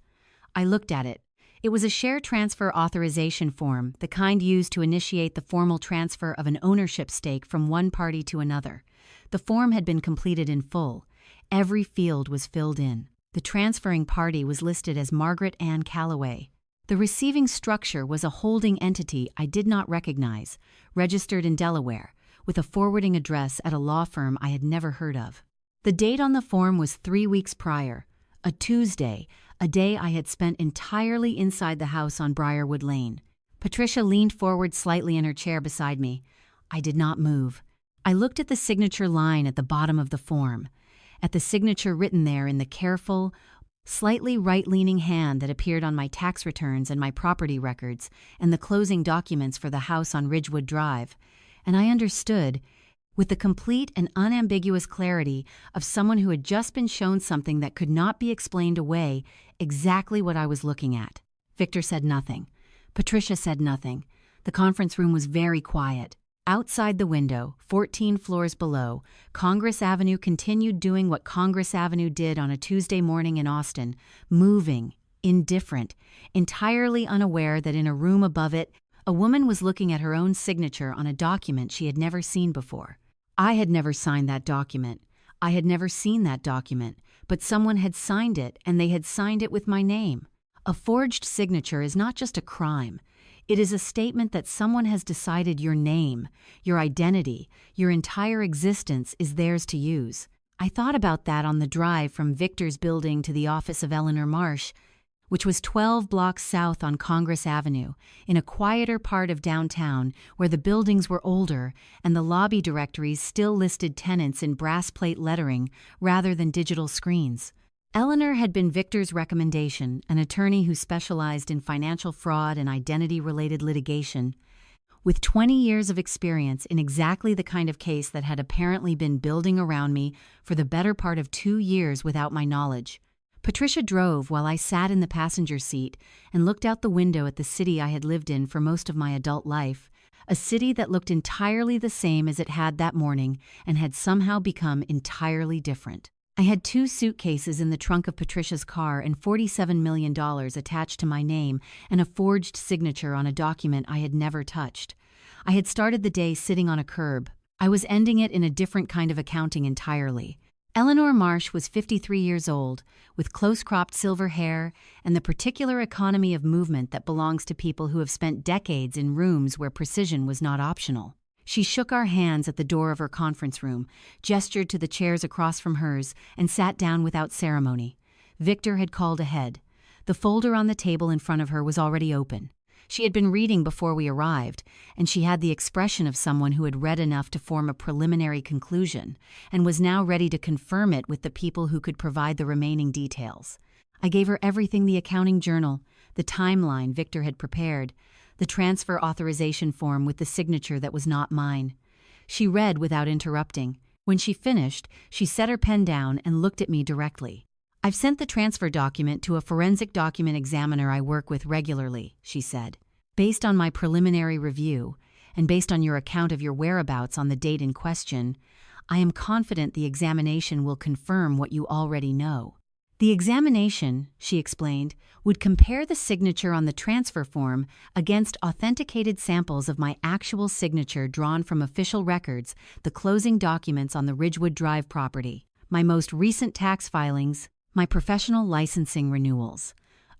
I looked at it. It was a share transfer authorization form, the kind used to initiate the formal transfer of an ownership stake from one party to another. The form had been completed in full. Every field was filled in. The transferring party was listed as Margaret Ann Calloway. The receiving structure was a holding entity I did not recognize, registered in Delaware, with a forwarding address at a law firm I had never heard of. The date on the form was 3 weeks prior, a Tuesday, a day I had spent entirely inside the house on Briarwood Lane. Patricia leaned forward slightly in her chair beside me. I did not move. I looked at the signature line at the bottom of the form, at the signature written there in the careful, slightly right-leaning hand that appeared on my tax returns and my property records and the closing documents for the house on Ridgewood Drive, and I understood, with the complete and unambiguous clarity of someone who had just been shown something that could not be explained away, exactly what I was looking at. Victor said nothing. Patricia said nothing. The conference room was very quiet. Outside the window, 14 floors below, Congress Avenue continued doing what Congress Avenue did on a Tuesday morning in Austin, moving, indifferent, entirely unaware that in a room above it, a woman was looking at her own signature on a document she had never seen before. I had never signed that document. I had never seen that document, but someone had signed it, and they had signed it with my name. A forged signature is not just a crime. It is a statement that someone has decided your name, your identity, your entire existence is theirs to use. I thought about that on the drive from Victor's building to the office of Eleanor Marsh, which was 12 blocks south on Congress Avenue, in a quieter part of downtown where the buildings were older and the lobby directories still listed tenants in brass plate lettering rather than digital screens. Eleanor had been Victor's recommendation, an attorney who specialized in financial fraud and identity-related litigation. With 20 years of experience in exactly the kind of case that had apparently been building around me for the better part of 2 years without my knowledge. Patricia drove while I sat in the passenger seat and looked out the window at the city I had lived in for most of my adult life, a city that looked entirely the same as it had that morning and had somehow become entirely different. I had 2 suitcases in the trunk of Patricia's car and $47 million attached to my name and a forged signature on a document I had never touched. I had started the day sitting on a curb. I was ending it in a different kind of accounting entirely. Eleanor Marsh was 53 years old, with close-cropped silver hair and the particular economy of movement that belongs to people who have spent decades in rooms where precision was not optional. She shook our hands at the door of her conference room, gestured to the chairs across from hers, and sat down without ceremony. Victor had called ahead. The folder on the table in front of her was already open. She had been reading before we arrived, and she had the expression of someone who had read enough to form a preliminary conclusion, and was now ready to confirm it with the people who could provide the remaining details. I gave her everything: the accounting journal, the timeline Victor had prepared, the transfer authorization form with the signature that was not mine. She read without interrupting. When she finished, she set her pen down and looked at me directly. "I've sent the transfer document to a forensic document examiner I work with regularly," she said. "Based on my preliminary review, and based on your account of your whereabouts on the date in question, I am confident the examination will confirm what you already know." The examination, she explained, would compare the signature on the transfer form against authenticated samples of my actual signature drawn from official records, the closing documents on the Ridgewood Drive property, my most recent tax filings, my professional licensing renewals.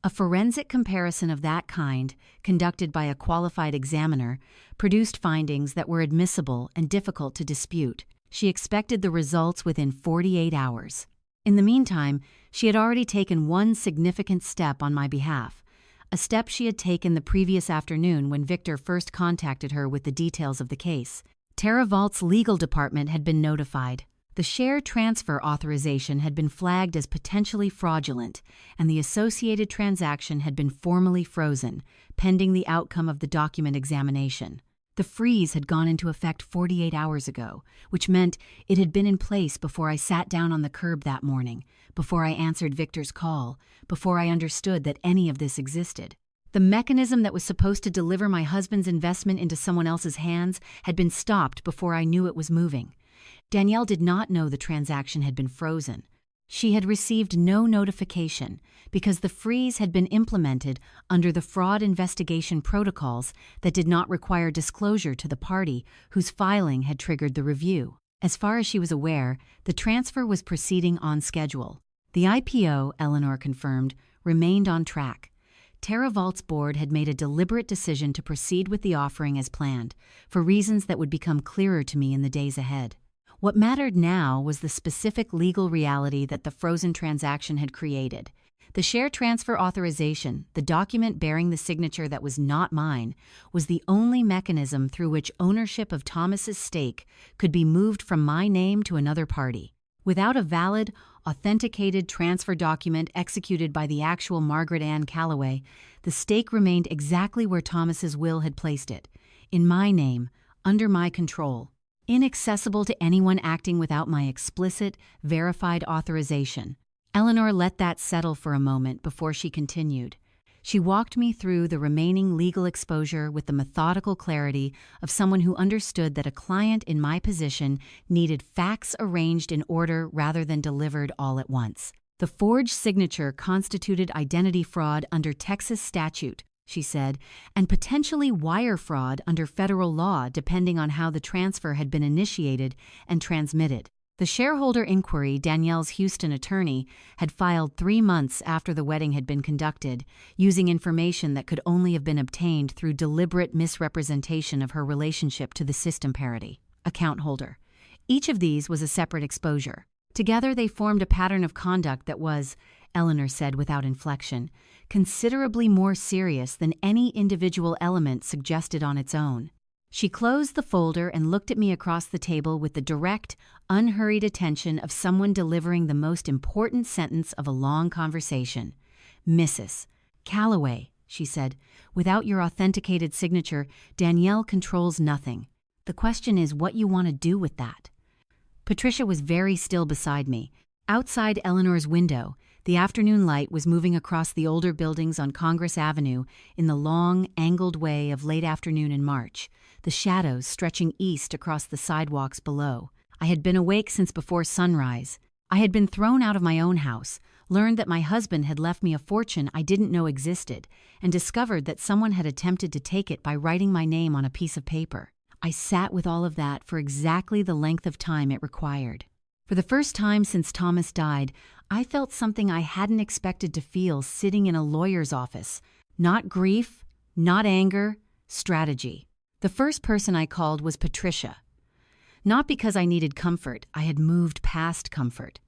A forensic comparison of that kind, conducted by a qualified examiner, produced findings that were admissible and difficult to dispute. She expected the results within 48 hours. In the meantime, she had already taken one significant step on my behalf, a step she had taken the previous afternoon when Victor first contacted her with the details of the case. TerraVault's legal department had been notified. The share transfer authorization had been flagged as potentially fraudulent, and the associated transaction had been formally frozen, pending the outcome of the document examination. The freeze had gone into effect 48 hours ago, which meant it had been in place before I sat down on the curb that morning, before I answered Victor's call, before I understood that any of this existed. The mechanism that was supposed to deliver my husband's investment into someone else's hands had been stopped before I knew it was moving. Danielle did not know the transaction had been frozen. She had received no notification because the freeze had been implemented under the fraud investigation protocols that did not require disclosure to the party whose filing had triggered the review. As far as she was aware, the transfer was proceeding on schedule. The IPO, Eleanor confirmed, remained on track. TerraVault's board had made a deliberate decision to proceed with the offering as planned, for reasons that would become clearer to me in the days ahead. What mattered now was the specific legal reality that the frozen transaction had created. The share transfer authorization, the document bearing the signature that was not mine, was the only mechanism through which ownership of Thomas's stake could be moved from my name to another party. Without a valid, authenticated transfer document executed by the actual Margaret Ann Calloway, the stake remained exactly where Thomas's will had placed it, in my name, under my control, inaccessible to anyone acting without my explicit, verified authorization. Eleanor let that settle for a moment before she continued. She walked me through the remaining legal exposure with the methodical clarity of someone who understood that a client in my position needed facts arranged in order rather than delivered all at once. The forged signature constituted identity fraud under Texas statute, she said, and potentially wire fraud under federal law depending on how the transfer had been initiated and transmitted. The shareholder inquiry Danielle's Houston attorney had filed 3 months after the wedding had been conducted, using information that could only have been obtained through deliberate misrepresentation of her relationship to the system parity account holder. Each of these was a separate exposure. Together they formed a pattern of conduct that was, Eleanor said without inflection, considerably more serious than any individual element suggested on its own. She closed the folder and looked at me across the table with the direct, unhurried attention of someone delivering the most important sentence of a long conversation. "Mrs. Calloway," she said, "without your authenticated signature, Danielle controls nothing. The question is what you want to do with that." Patricia was very still beside me. Outside Eleanor's window, the afternoon light was moving across the older buildings on Congress Avenue in the long, angled way of late afternoon in March, the shadows stretching east across the sidewalks below. I had been awake since before sunrise. I had been thrown out of my own house, learned that my husband had left me a fortune I didn't know existed, and discovered that someone had attempted to take it by writing my name on a piece of paper. I sat with all of that for exactly the length of time it required. For the first time since Thomas died, I felt something I hadn't expected to feel sitting in a lawyer's office. Not grief, not anger, strategy. The first person I called was Patricia. Not because I needed comfort, I had moved past comfort.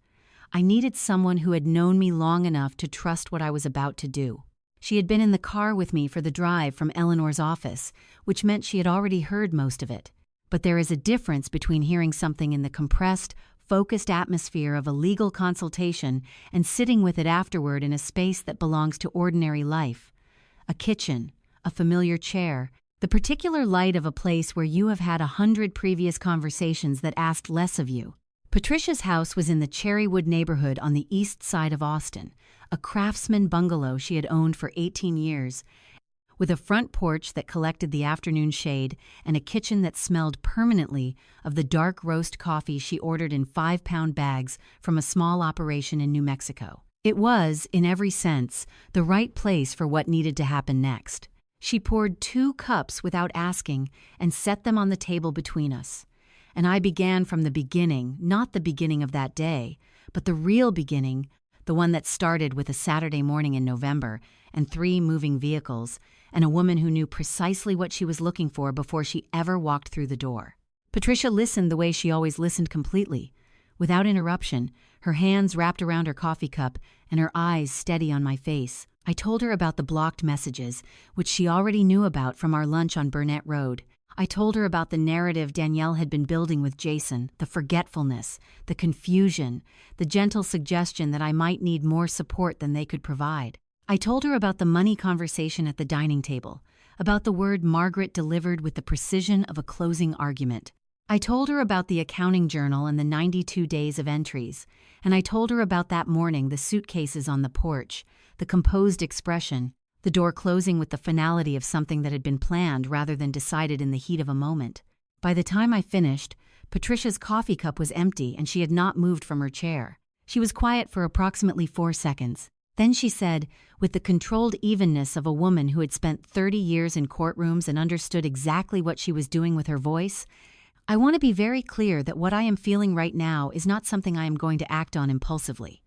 I needed someone who had known me long enough to trust what I was about to do. She had been in the car with me for the drive from Eleanor's office, which meant she had already heard most of it. But there is a difference between hearing something in the compressed, focused atmosphere of a legal consultation and sitting with it afterward in a space that belongs to ordinary life. A kitchen, a familiar chair, the particular light of a place where you have had 100 previous conversations that asked less of you. Patricia's house was in the Cherrywood neighborhood on the east side of Austin, a craftsman bungalow she had owned for 18 years, with a front porch that collected the afternoon shade and a kitchen that smelled permanently of the dark roast coffee she ordered in 5-pound bags from a small operation in New Mexico. It was, in every sense, the right place for what needed to happen next. She poured 2 cups without asking and set them on the table between us. And I began from the beginning, not the beginning of that day, but the real beginning, the one that started with a Saturday morning in November and 3 moving vehicles, and a woman who knew precisely what she was looking for before she ever walked through the door. Patricia listened the way she always listened, completely, without interruption, her hands wrapped around her coffee cup and her eyes steady on my face. I told her about the blocked messages, which she already knew about from our lunch on Burnett Road. I told her about the narrative Danielle had been building with Jason, the forgetfulness, the confusion, the gentle suggestion that I might need more support than they could provide. I told her about the money conversation at the dining table, about the word Margaret delivered with the precision of a closing argument. I told her about the accounting journal and the 92 days of entries, and I told her about that morning, the suitcases on the porch, the composed expression, the door closing with the finality of something that had been planned rather than decided in the heat of a moment. By the time I finished, Patricia's coffee cup was empty and she had not moved from her chair. She was quiet for approximately 4 seconds. Then she said, with the controlled evenness of a woman who had spent 30 years in courtrooms and understood exactly what she was doing with her voice, "I want to be very clear that what I am feeling right now is not something I am going to act on impulsively."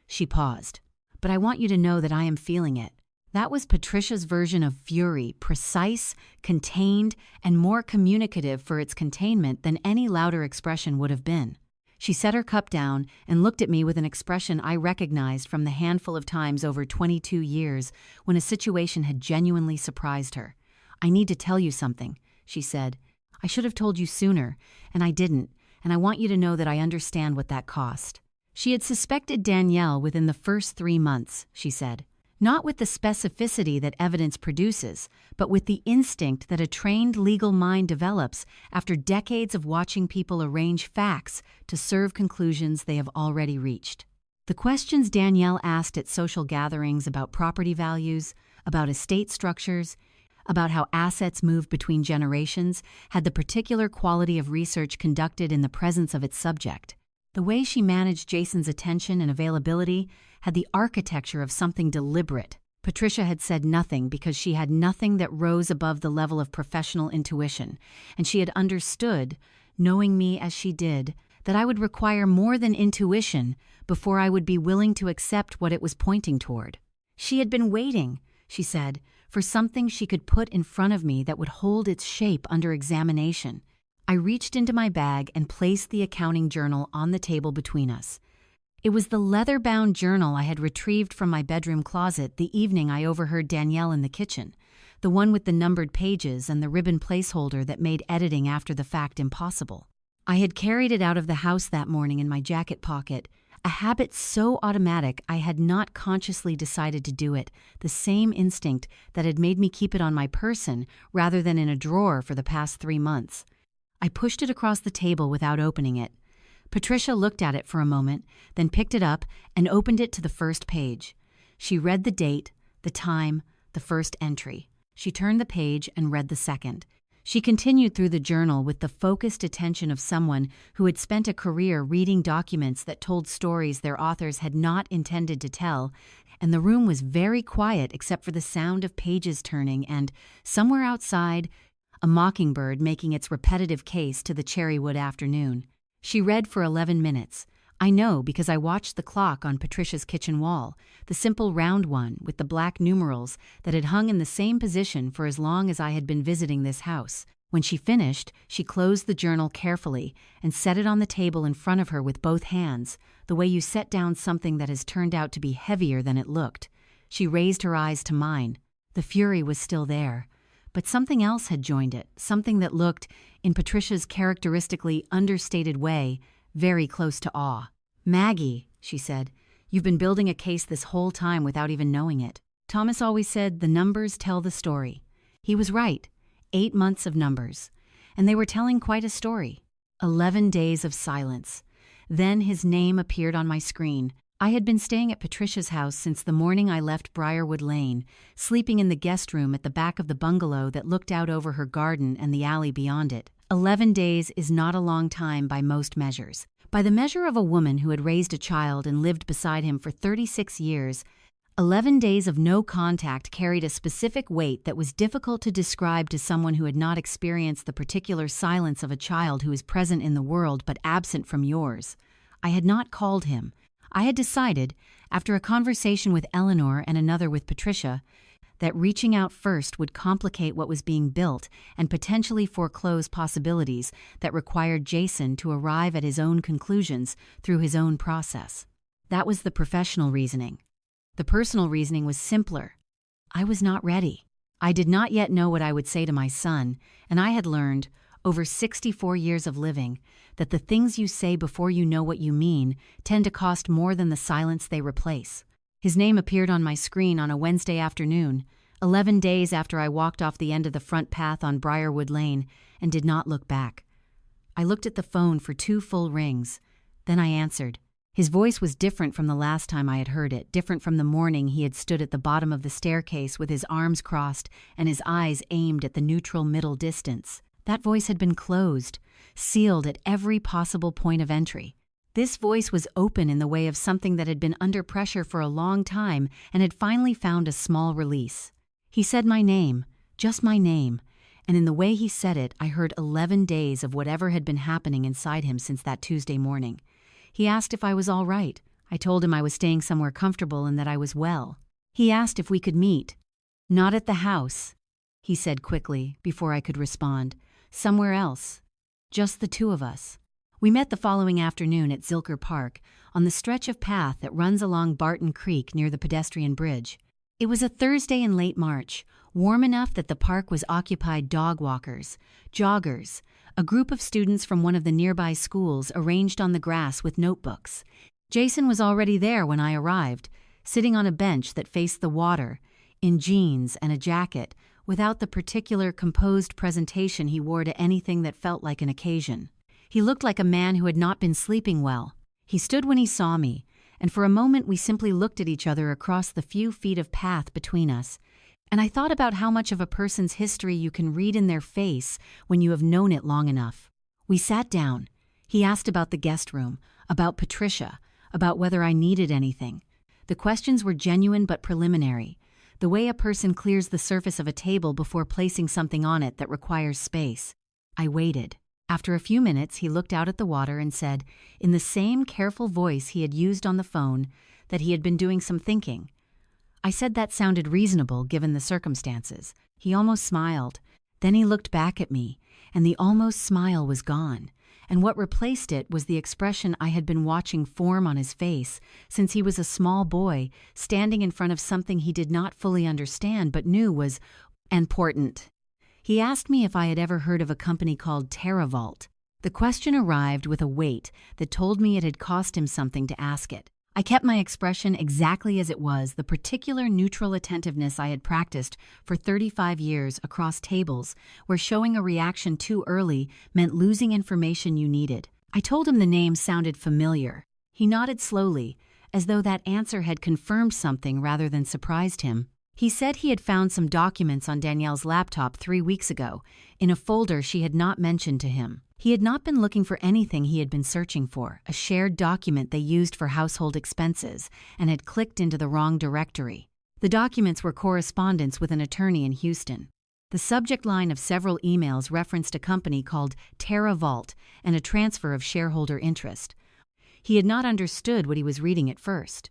She paused. "But I want you to know that I am feeling it." That was Patricia's version of fury, precise, contained, and more communicative for its containment than any louder expression would have been. She set her cup down and looked at me with an expression I recognized from the handful of times over 22 years when a situation had genuinely surprised her. "I need to tell you something," she said. "I should have told you sooner, and I didn't, and I want you to know that I understand what that cost." She had suspected Danielle within the first 3 months, she said. Not with the specificity that evidence produces, but with the instinct that a trained legal mind develops after decades of watching people arrange facts to serve conclusions they have already reached. The questions Danielle asked at social gatherings about property values, about estate structures, about how assets move between generations had the particular quality of research conducted in the presence of its subject. The way she managed Jason's attention and availability had the architecture of something deliberate. Patricia had said nothing because she had nothing that rose above the level of professional intuition, and she had understood, knowing me as she did, that I would require more than intuition before I would be willing to accept what it was pointing toward. She had been waiting, she said, for something she could put in front of me that would hold its shape under examination. I reached into my bag and placed the accounting journal on the table between us. It was the leather-bound journal I had retrieved from my bedroom closet the evening I overheard Danielle in the kitchen, the one with the numbered pages and the ribbon placeholder that made editing after the fact impossible. I had carried it out of the house that morning in my jacket pocket, a habit so automatic I had not consciously decided to do it, the same instinct that had made me keep it on my person rather than in a drawer for the past 3 months. I pushed it across the table without opening it. Patricia looked at it for a moment, then picked it up and opened it to the first page. She read the date, the time, the first entry. She turned the page and read the second. She continued through the journal with the focused attention of someone who had spent a career reading documents that told stories their authors had not intended to tell, and the room was very quiet except for the sound of pages turning and, somewhere outside, a mockingbird making its repetitive case to the cherrywood afternoon. She read for 11 minutes. I know because I watched the clock on Patricia's kitchen wall, the simple round one with the black numerals that had hung in the same position for as long as I had been visiting this house. When she finished, she closed the journal carefully and set it on the table in front of her with both hands, the way you set down something that has turned out to be heavier than it looked. She raised her eyes to mine. The fury was still there, but something else had joined it, something that looked, in Patricia's characteristically understated way, very close to awe. "Maggie," she said, "you've been building a case this whole time without even knowing it. Thomas always said the numbers tell the story." He was right. 8 months of numbers. And they were telling quite a story. 11 days of silence. Then his name appeared on my screen. I had been staying at Patricia's house since the morning I left Briarwood Lane, sleeping in the guest room at the back of the bungalow that looked out over her garden and the alley beyond it. 11 days is not a long time by most measures. By the measure of a woman who had raised a child and lived beside him for 36 years, 11 days of no contact carried a specific weight that was difficult to describe to someone who had not experienced the particular silence of a child who is present in the world but absent from yours. I had not called him. I had decided, after a conversation with Eleanor and another with Patricia, that reaching out first would complicate what was being built and potentially foreclose possibilities that required Jason to arrive at his own conclusions through his own process. That was the professional reasoning. The personal reasoning was simpler. I was not ready. I did not yet know what I would say to my son, and I had learned, over 64 years of living, that the things you say before you know what you mean tend to cost more than the silence they replace. His name appeared on my screen on a Wednesday afternoon, 11 days after I walked off the end of the front path on Briarwood Lane and did not look back. I looked at the phone for 2 full rings. Then I answered. His voice was different from the last time I had heard it, different from the morning he had stood at the bottom of the staircase with his arms crossed and his eyes aimed at the neutral middle distance. That voice had been closed, sealed at every possible point of entry. This voice was open in the way of something that had been under pressure for a long time and had finally found a small release. He said my name, just my name, and in the way he said it, I heard 11 days of whatever had been happening inside him since that Tuesday morning. He asked if I was all right. I told him I was staying somewhere comfortable and that I was well. He asked if we could meet. "Not at the house," he said quickly, before I could respond. "Somewhere else. Just the 2 of us." We met the following afternoon at Zilker Park, on the stretch of path that runs along Barton Creek near the pedestrian bridge. It was a Thursday in late March, warm enough that the park was occupied dog walkers, joggers, a group of students from one of the nearby schools arranged on the grass with notebooks. Jason was already there when I arrived, sitting on a bench that faced the water, in jeans and a jacket, without the particular composed presentation he wore to anything that felt like an occasion. He looked like a man who had not been sleeping well. He stood when he saw me, and for a moment we simply looked at each other across the few feet of path between us, and I thought about how much of a person's history you can read in their face when you have known it long enough. We sat down. He asked about the guest room, about Patricia, about whether I needed anything. The questions were genuine but preliminary, the way a person clears the surface of a table before placing something on it that requires space. I waited. After a few minutes, he looked out at the water and said, in the same careful voice he had used on the phone, that he had been doing some thinking. I said that sounded reasonable given the circumstances. He almost smiled. Then he looked back at me, and the almost smile was gone, and what replaced it was the expression I had been watching form on his face since he was a small boy, standing in front of something he did not fully understand but knew was Important. He asked me if I had ever heard of a company called TerraVault. The question arrived with a weight that told me it had cost him something to ask it. I kept my expression exactly as it was, the particular neutral attentiveness I had practiced for 35 years across tables, where showing a reaction too early meant losing information you needed. I told him the name sounded familiar. He nodded slowly, as though that answer had confirmed something rather than surprised him. He said he had found some documents on Danielle's laptop 3 weeks ago, in a folder she had not mentioned to him. He had not been looking for anything he had been searching for, a shared document they used for household expenses, and had clicked into the wrong directory. The documents were correspondence with an attorney in Houston. The subject line of several emails referenced a company called TerraVault and a transfer of shareholder interest. He had not understood what he was reading at first.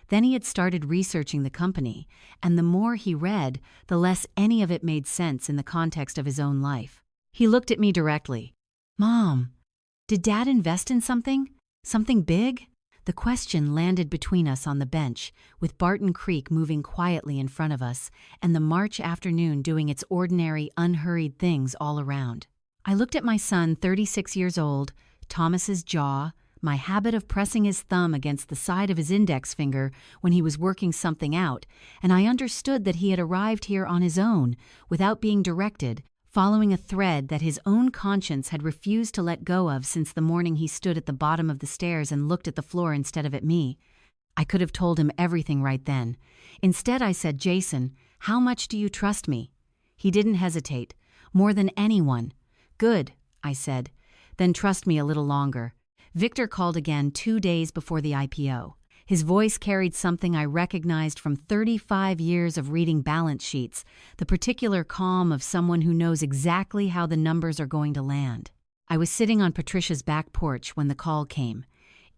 Then he had started researching the company, and the more he read, the less any of it made sense in the context of his own life. He looked at me directly. "Mom, did Dad invest in something? Something big?" The question landed between us on the bench, with Barton Creek moving quietly in front of us, and the March afternoon doing its ordinary, unhurried things all around. I looked at my son, 36 years old, Thomas's jaw, my habit of pressing his thumb against the side of his index finger when he was working something out, and I understood that he had arrived here on his own, without being directed, following a thread that his own conscience had refused to let go of since the morning he stood at the bottom of the stairs and looked at the floor instead of at me. I could have told him everything right then. Instead, I said, "Jason, how much do you trust me?" He didn't hesitate. "More than anyone." "Good," I said. "Then trust me a little longer." Victor called again 2 days before the IPO. His voice carried something I recognized from 35 years of reading balance sheets, the particular calm of someone who knows exactly how the numbers are going to land. I was sitting on Patricia's back porch when the call came.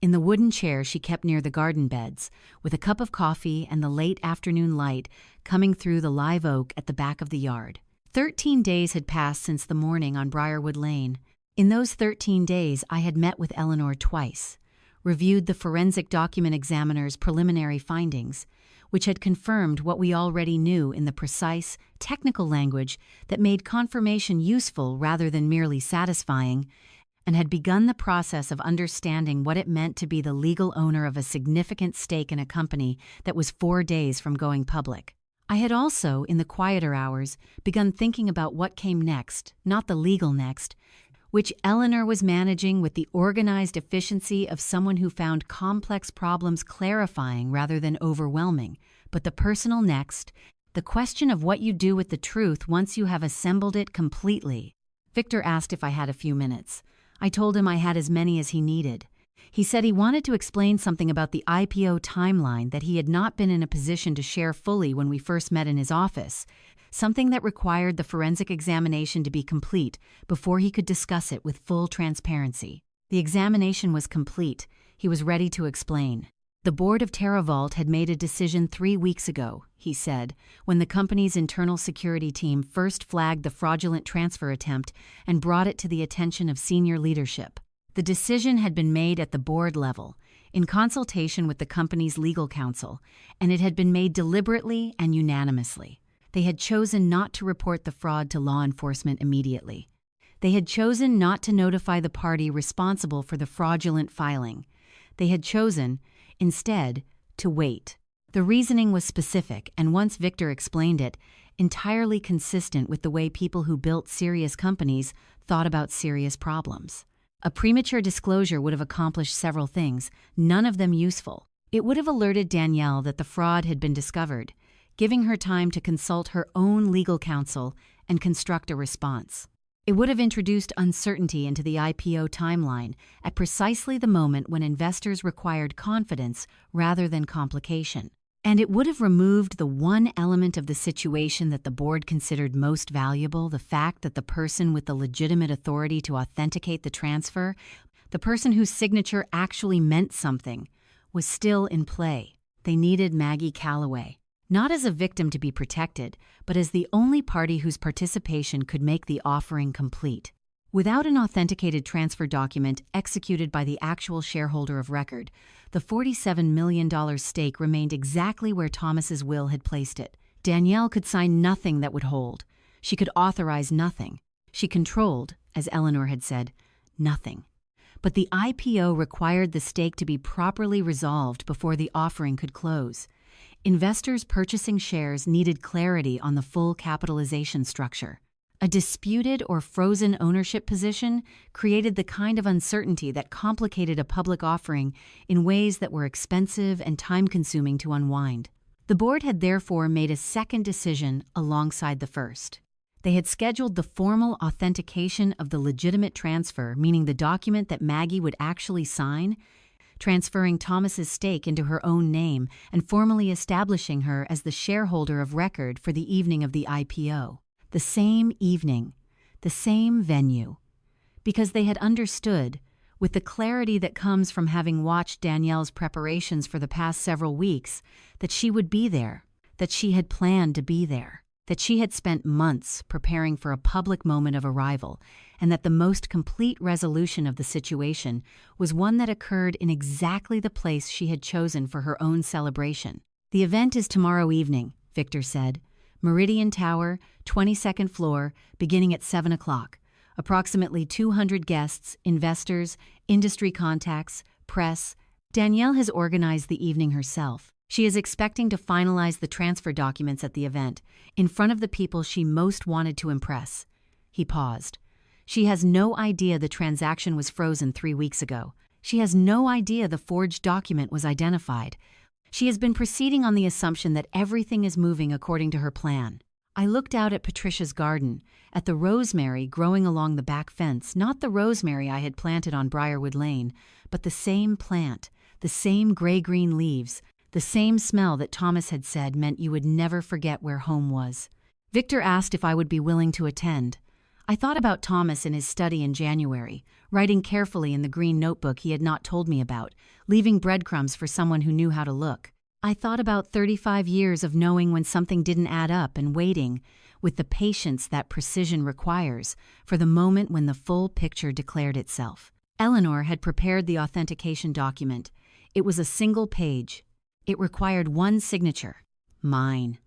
In the wooden chair she kept near the garden beds, with a cup of coffee and the late afternoon light coming through the live oak at the back of the yard. 13 days had passed since the morning on Briarwood Lane. In those 13 days, I had met with Eleanor twice, reviewed the forensic document examiner's preliminary findings, which had confirmed what we already knew in the precise, technical language that made confirmation useful rather than merely satisfying, and had begun the process of understanding what it meant to be the legal owner of a significant stake in a company that was 4 days from going public. I had also, in the quieter hours, begun thinking about what came next, not the legal next, which Eleanor was managing with the organized efficiency of someone who found complex problems clarifying rather than overwhelming, but the personal next, the question of what you do with the truth once you have assembled it completely. Victor asked if I had a few minutes. I told him I had as many as he needed. He said he wanted to explain something about the IPO timeline that he had not been in a position to share fully when we first met in his office, something that required the forensic examination to be complete before he could discuss it with full transparency. The examination was complete. He was ready to explain. The board of TerraVault had made a decision 3 weeks ago, he said, when the company's internal security team first flagged the fraudulent transfer attempt and brought it to the attention of senior leadership. The decision had been made at the board level, in consultation with the company's legal counsel, and it had been made deliberately and unanimously. They had chosen not to report the fraud to law enforcement immediately. They had chosen not to notify the party responsible for the fraudulent filing. They had chosen, instead, to wait. The reasoning was specific, and once Victor explained it, entirely consistent with the way people who built serious companies thought about serious problems. A premature disclosure would have accomplished several things, none of them useful. It would have alerted Danielle that the fraud had been discovered, giving her time to consult her own legal counsel and construct a response. It would have introduced uncertainty into the IPO timeline at precisely the moment when investors required confidence rather than complication. And it would have removed the one element of the situation that the board considered most valuable, the fact that the person with the legitimate authority to authenticate the transfer, the person whose signature actually meant something, was still in play. They needed Maggie Calloway, not as a victim to be protected, but as the only party whose participation could make the offering complete. Without an authenticated transfer document executed by the actual shareholder of record, the $47 million stake remained exactly where Thomas's will had placed it. Danielle could sign nothing that would hold. She could authorize nothing. She controlled, as Eleanor had said, nothing. But the IPO required the stake to be properly resolved before the offering could close. Investors purchasing shares needed clarity on the full capitalization structure. A disputed or frozen ownership position created the kind of uncertainty that complicated a public offering in ways that were expensive and time-consuming to unwind. The board had therefore made a second decision alongside the first. They had scheduled the formal authentication of the legitimate transfer, meaning the document that Maggie would actually sign, transferring Thomas's stake into her own name and formally establishing her as the shareholder of record for the evening of the IPO. The same evening, the same venue. Because they had understood, with the clarity that comes from having watched Danielle's preparations for the past several weeks, that she would be there, that she had planned to be there, that she had spent months preparing for a public moment of arrival, and that the most complete resolution of the situation was one that occurred in exactly the place she had chosen for her own celebration. "The event is tomorrow evening," Victor said. "Meridian Tower, 22nd floor, beginning at 7 o'clock. Approximately 200 guests, investors, industry contacts, press. Danielle has organized the evening herself. She is expecting to finalize the transfer documents at the event, in front of the people she most wanted to impress." He paused. "She has no idea the transaction was frozen 3 weeks ago. She has no idea the forged document was identified. She has been proceeding on the assumption that everything is moving according to her plan." I looked out at Patricia's garden, at the rosemary growing along the back fence, not the rosemary I had planted on Briarwood Lane, but the same plant, the same gray-green leaves, the same smell that Thomas had said meant you would never forget where home was. Victor asked if I would be willing to attend. I thought about Thomas in his study in January, writing carefully in the green notebook he had not told me about, leaving breadcrumbs for someone who knew how to look. I thought about 35 years of knowing when something didn't add up and waiting, with the patience that precision requires, for the moment when the full picture declared itself. Eleanor had prepared the authentication document. It was a single page. It required one signature. Mine.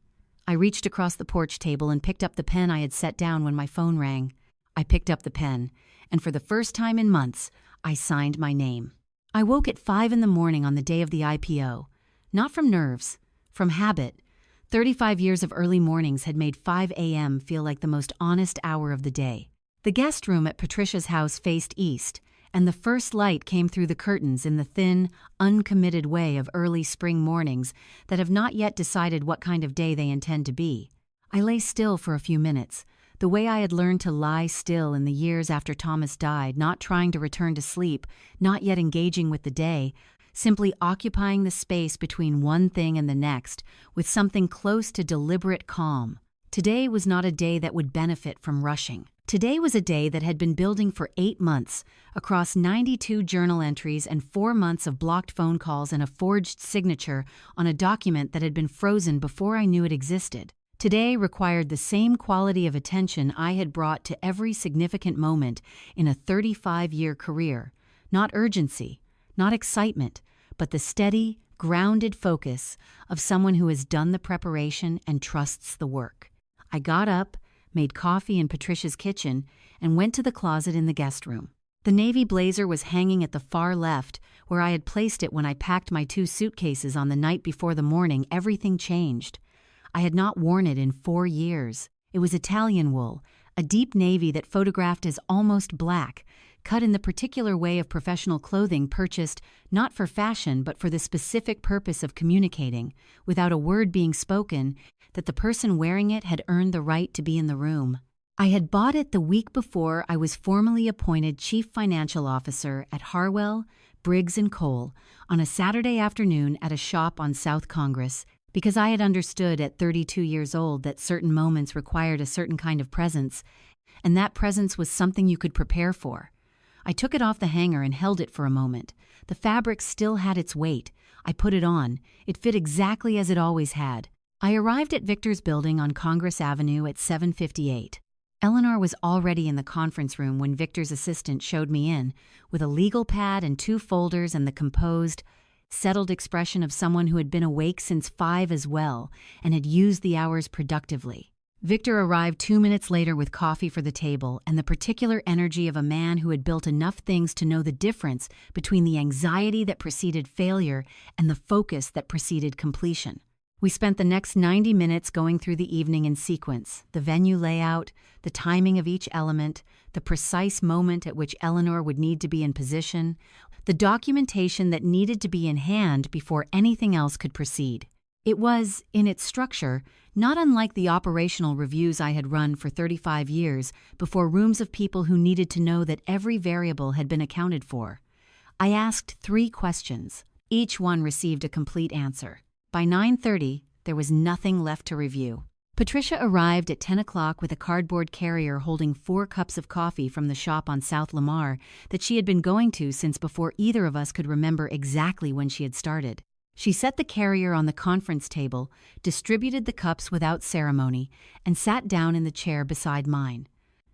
I reached across the porch table and picked up the pen I had set down when my phone rang. I picked up the pen, and for the first time in months, I signed my name. I woke at 5 in the morning on the day of the IPO. Not from nerves, from habit. 35 years of early mornings had made 5 a.m. feel like the most honest hour of the day. The guest room at Patricia's house faced east, and the first light came through the curtains in the thin, uncommitted way of early spring mornings that have not yet decided what kind of day they intend to be. I lay still for a few minutes, the way I had learned to lie still in the years after Thomas died, not trying to return to sleep, not yet engaging with the day, simply occupying the space between one thing and the next with something close to deliberate calm. Today was not a day that would benefit from rushing. Today was a day that had been building for 8 months, across 92 journal entries and 4 months of blocked phone calls and a forged signature on a document that had been frozen before I knew it existed. Today required the same quality of attention I had brought to every significant moment in a 35-year career. Not urgency, not excitement, but the steady, grounded focus of someone who has done the preparation and trusts the work. I got up, made coffee in Patricia's kitchen, and went to the closet in the guest room. The navy blazer was hanging at the far left, where I had placed it when I packed my 2 suitcases on the night before the morning everything changed. I had not worn it in 4 years. It was Italian wool, a deep navy that photographed as almost black, cut in the particular way of professional clothing purchased not for fashion but for the specific purpose of communicating, without a word being spoken, that the person wearing it had earned the right to be in the room. I had bought it the week before I was formally appointed Chief Financial Officer at Harwell, Briggs & Cole on a Saturday afternoon at a shop on South Congress, because I had understood at 32 years old that certain moments required a certain kind of presence, and that presence was something you could prepare for. I took it off the hanger and held it for a moment. The fabric still had its weight. I put it on. It fit exactly as it always had. I arrived at Victor's building on Congress Avenue at 7:58. Eleanor was already in the conference room when Victor's assistant showed me in, with a legal pad and 2 folders and the composed, settled expression of someone who had been awake since 5 as well and had used the hours productively. Victor arrived 2 minutes later with coffee for the table and the particular energy of a man who had built enough things to know the difference between the anxiety that preceded failure and the focus that preceded completion. We spent the next 90 minutes going through the evening in sequence, the venue layout, the timing of each element, the precise moment at which Eleanor would need to be in position, the documentation that needed to be in hand before anything else could proceed. It was, in its structure, not unlike the operational reviews I had run for 35 years before rooms of people who needed to know that every variable had been accounted for. I asked 3 questions. Each one received a complete answer. By 9:30, there was nothing left to review. Patricia arrived at 10 o'clock with a cardboard carrier holding 4 cups of coffee from the shop on South Lamar that she had been going to since before either of us could remember exactly when she had started. She set the carrier on the conference table, distributed the cups without ceremony, and sat down in the chair beside mine.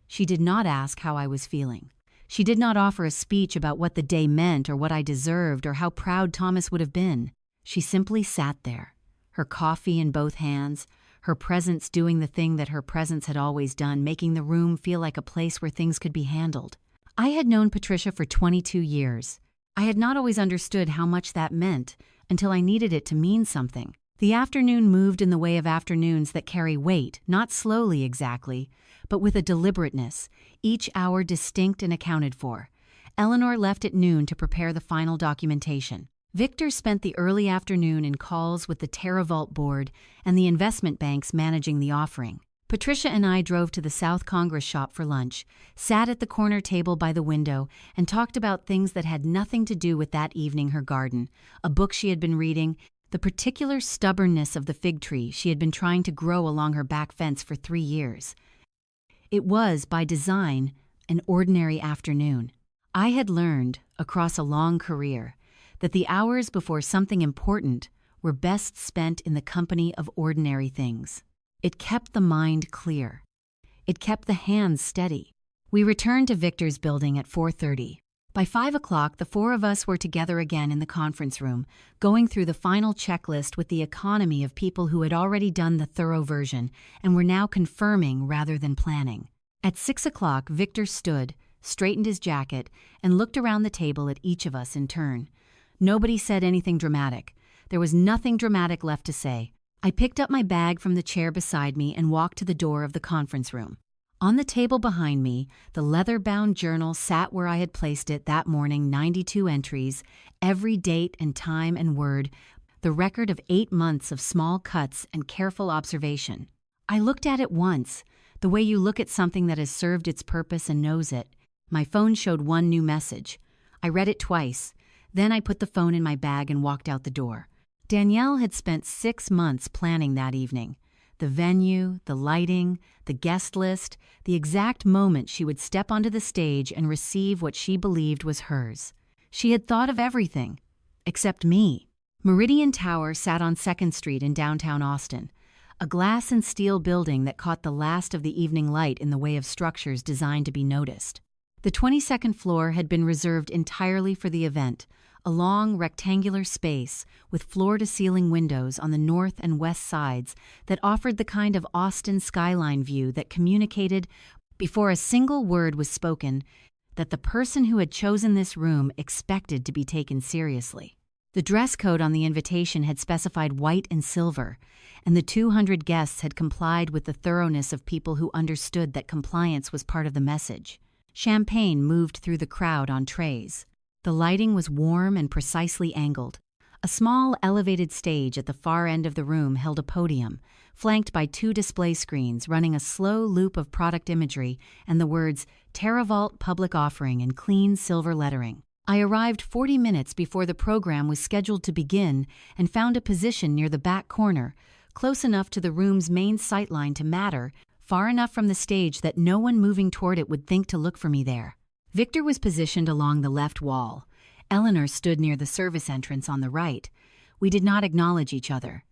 She did not ask how I was feeling. She did not offer a speech about what the day meant or what I deserved or how proud Thomas would have been. She simply sat there, her coffee in both hands, her presence doing the thing that her presence had always done, making the room feel like a place where things could be handled. I had known Patricia for 22 years. I had not always understood how much that meant until I needed it to mean something. The afternoon moved in the way of afternoons that carry weight, not slowly exactly, but with a deliberateness, each hour distinct and accounted for. Eleanor left at noon to prepare the final documentation. Victor spent the early afternoon in calls with the TerraVault board and the investment banks managing the offering. Patricia and I drove to the South Congress shop for lunch, sat at the corner table by the window, and talked about things that had nothing to do with that evening: her garden, a book she had been reading, the particular stubbornness of the fig tree she had been trying to grow along her back fence for 3 years. It was, by design, an ordinary afternoon. I had learned, across a long career, that the hours before something important were best spent in the company of ordinary things. It kept the mind clear. It kept the hands steady. We returned to Victor's building at 4:30. By 5 o'clock, the 4 of us were together again in the conference room, going through the final checklist with the economy of people who had already done the thorough version and were now confirming rather than planning. At 6 o'clock, Victor stood, straightened his jacket, and looked around the table at each of us in turn. Nobody said anything dramatic. There was nothing dramatic left to say. I picked up my bag from the chair beside me and walked to the door of the conference room. On the table behind me, the leather-bound journal sat where I had placed it that morning, 92 entries, every date and time and word, the record of 8 months of small cuts and careful observation. I looked at it once, the way you look at something that has served its purpose and knows it. My phone showed 1 new message. I read it twice. Then I put the phone in my bag and walked out the door. Danielle had spent 6 months planning that evening. The venue, the lighting, the guest list, the exact moment she would step onto the stage and receive what she believed was hers. She had thought of everything, except me. Meridian Tower sat on 2nd Street in downtown Austin, a glass and steel building that caught the last of the evening light in the way of structures designed to be noticed. The 22nd floor had been reserved entirely for the event, a long rectangular space with floor-to-ceiling windows on the north and west sides that offered the kind of Austin skyline view that communicated, before a single word was spoken, that the person who had chosen this room expected to be taken seriously. The dress code on the invitation had specified white and silver, and the 200 guests had complied with the thoroughness of people who understood that compliance was part of the message. Champagne moved through the crowd on trays. The lighting was warm and precisely angled. A small elevated stage at the far end of the room held a podium, flanked by 2 display screens running a slow loop of product imagery and the words TerraVault Public Offering in clean silver lettering. I arrived 40 minutes before the program was scheduled to begin and found a position near the back corner, close enough to the room's main sightline to matter, far enough from the stage that no one moving toward it would think to look for me there. Victor was positioned along the left wall. Eleanor stood near the service entrance on the right. We did not acknowledge each other.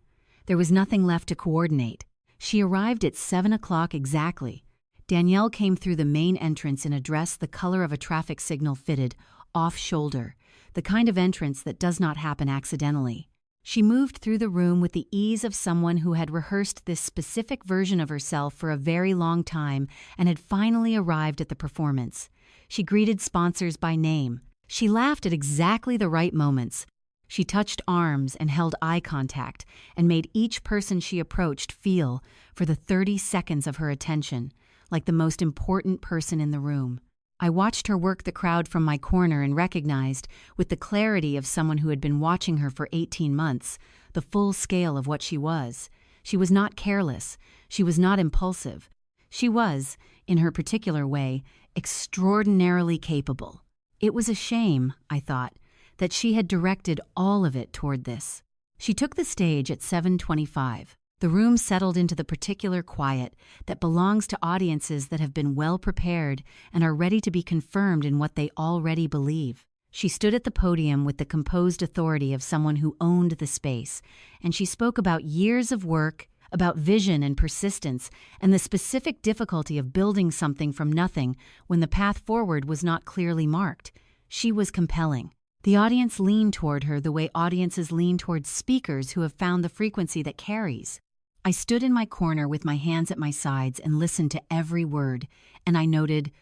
There was nothing left to coordinate. She arrived at 7 o'clock exactly. Danielle came through the main entrance in a dress the color of a traffic signal fitted, off-shoulder, the kind of entrance that does not happen accidentally. She moved through the room with the ease of someone who had rehearsed this specific version of herself for a very long time and had finally arrived at the performance. She greeted sponsors by name. She laughed at exactly the right moments. She touched arms and held eye contact and made each person she approached feel, for the 30 seconds of her attention, like the most important person in the room. I watched her work the crowd from my corner and recognized, with the clarity of someone who had been watching her for 18 months, the full scale of what she was. She was not careless. She was not impulsive. She was, in her particular way, extraordinarily capable. It was a shame, I thought, that she had directed all of it toward this. She took the stage at 7:25. The room settled into the particular quiet that belongs to audiences that have been well prepared and are ready to be confirmed in what they already believe. She stood at the podium with the composed authority of someone who owned the space, and she spoke about years of work, about vision and persistence, and the specific difficulty of building something from nothing when the path forward was not clearly marked. She was compelling. The audience leaned toward her the way audiences lean toward speakers who have found the frequency that carries. I stood in my corner with my hands at my sides and listened to every word, and I noted,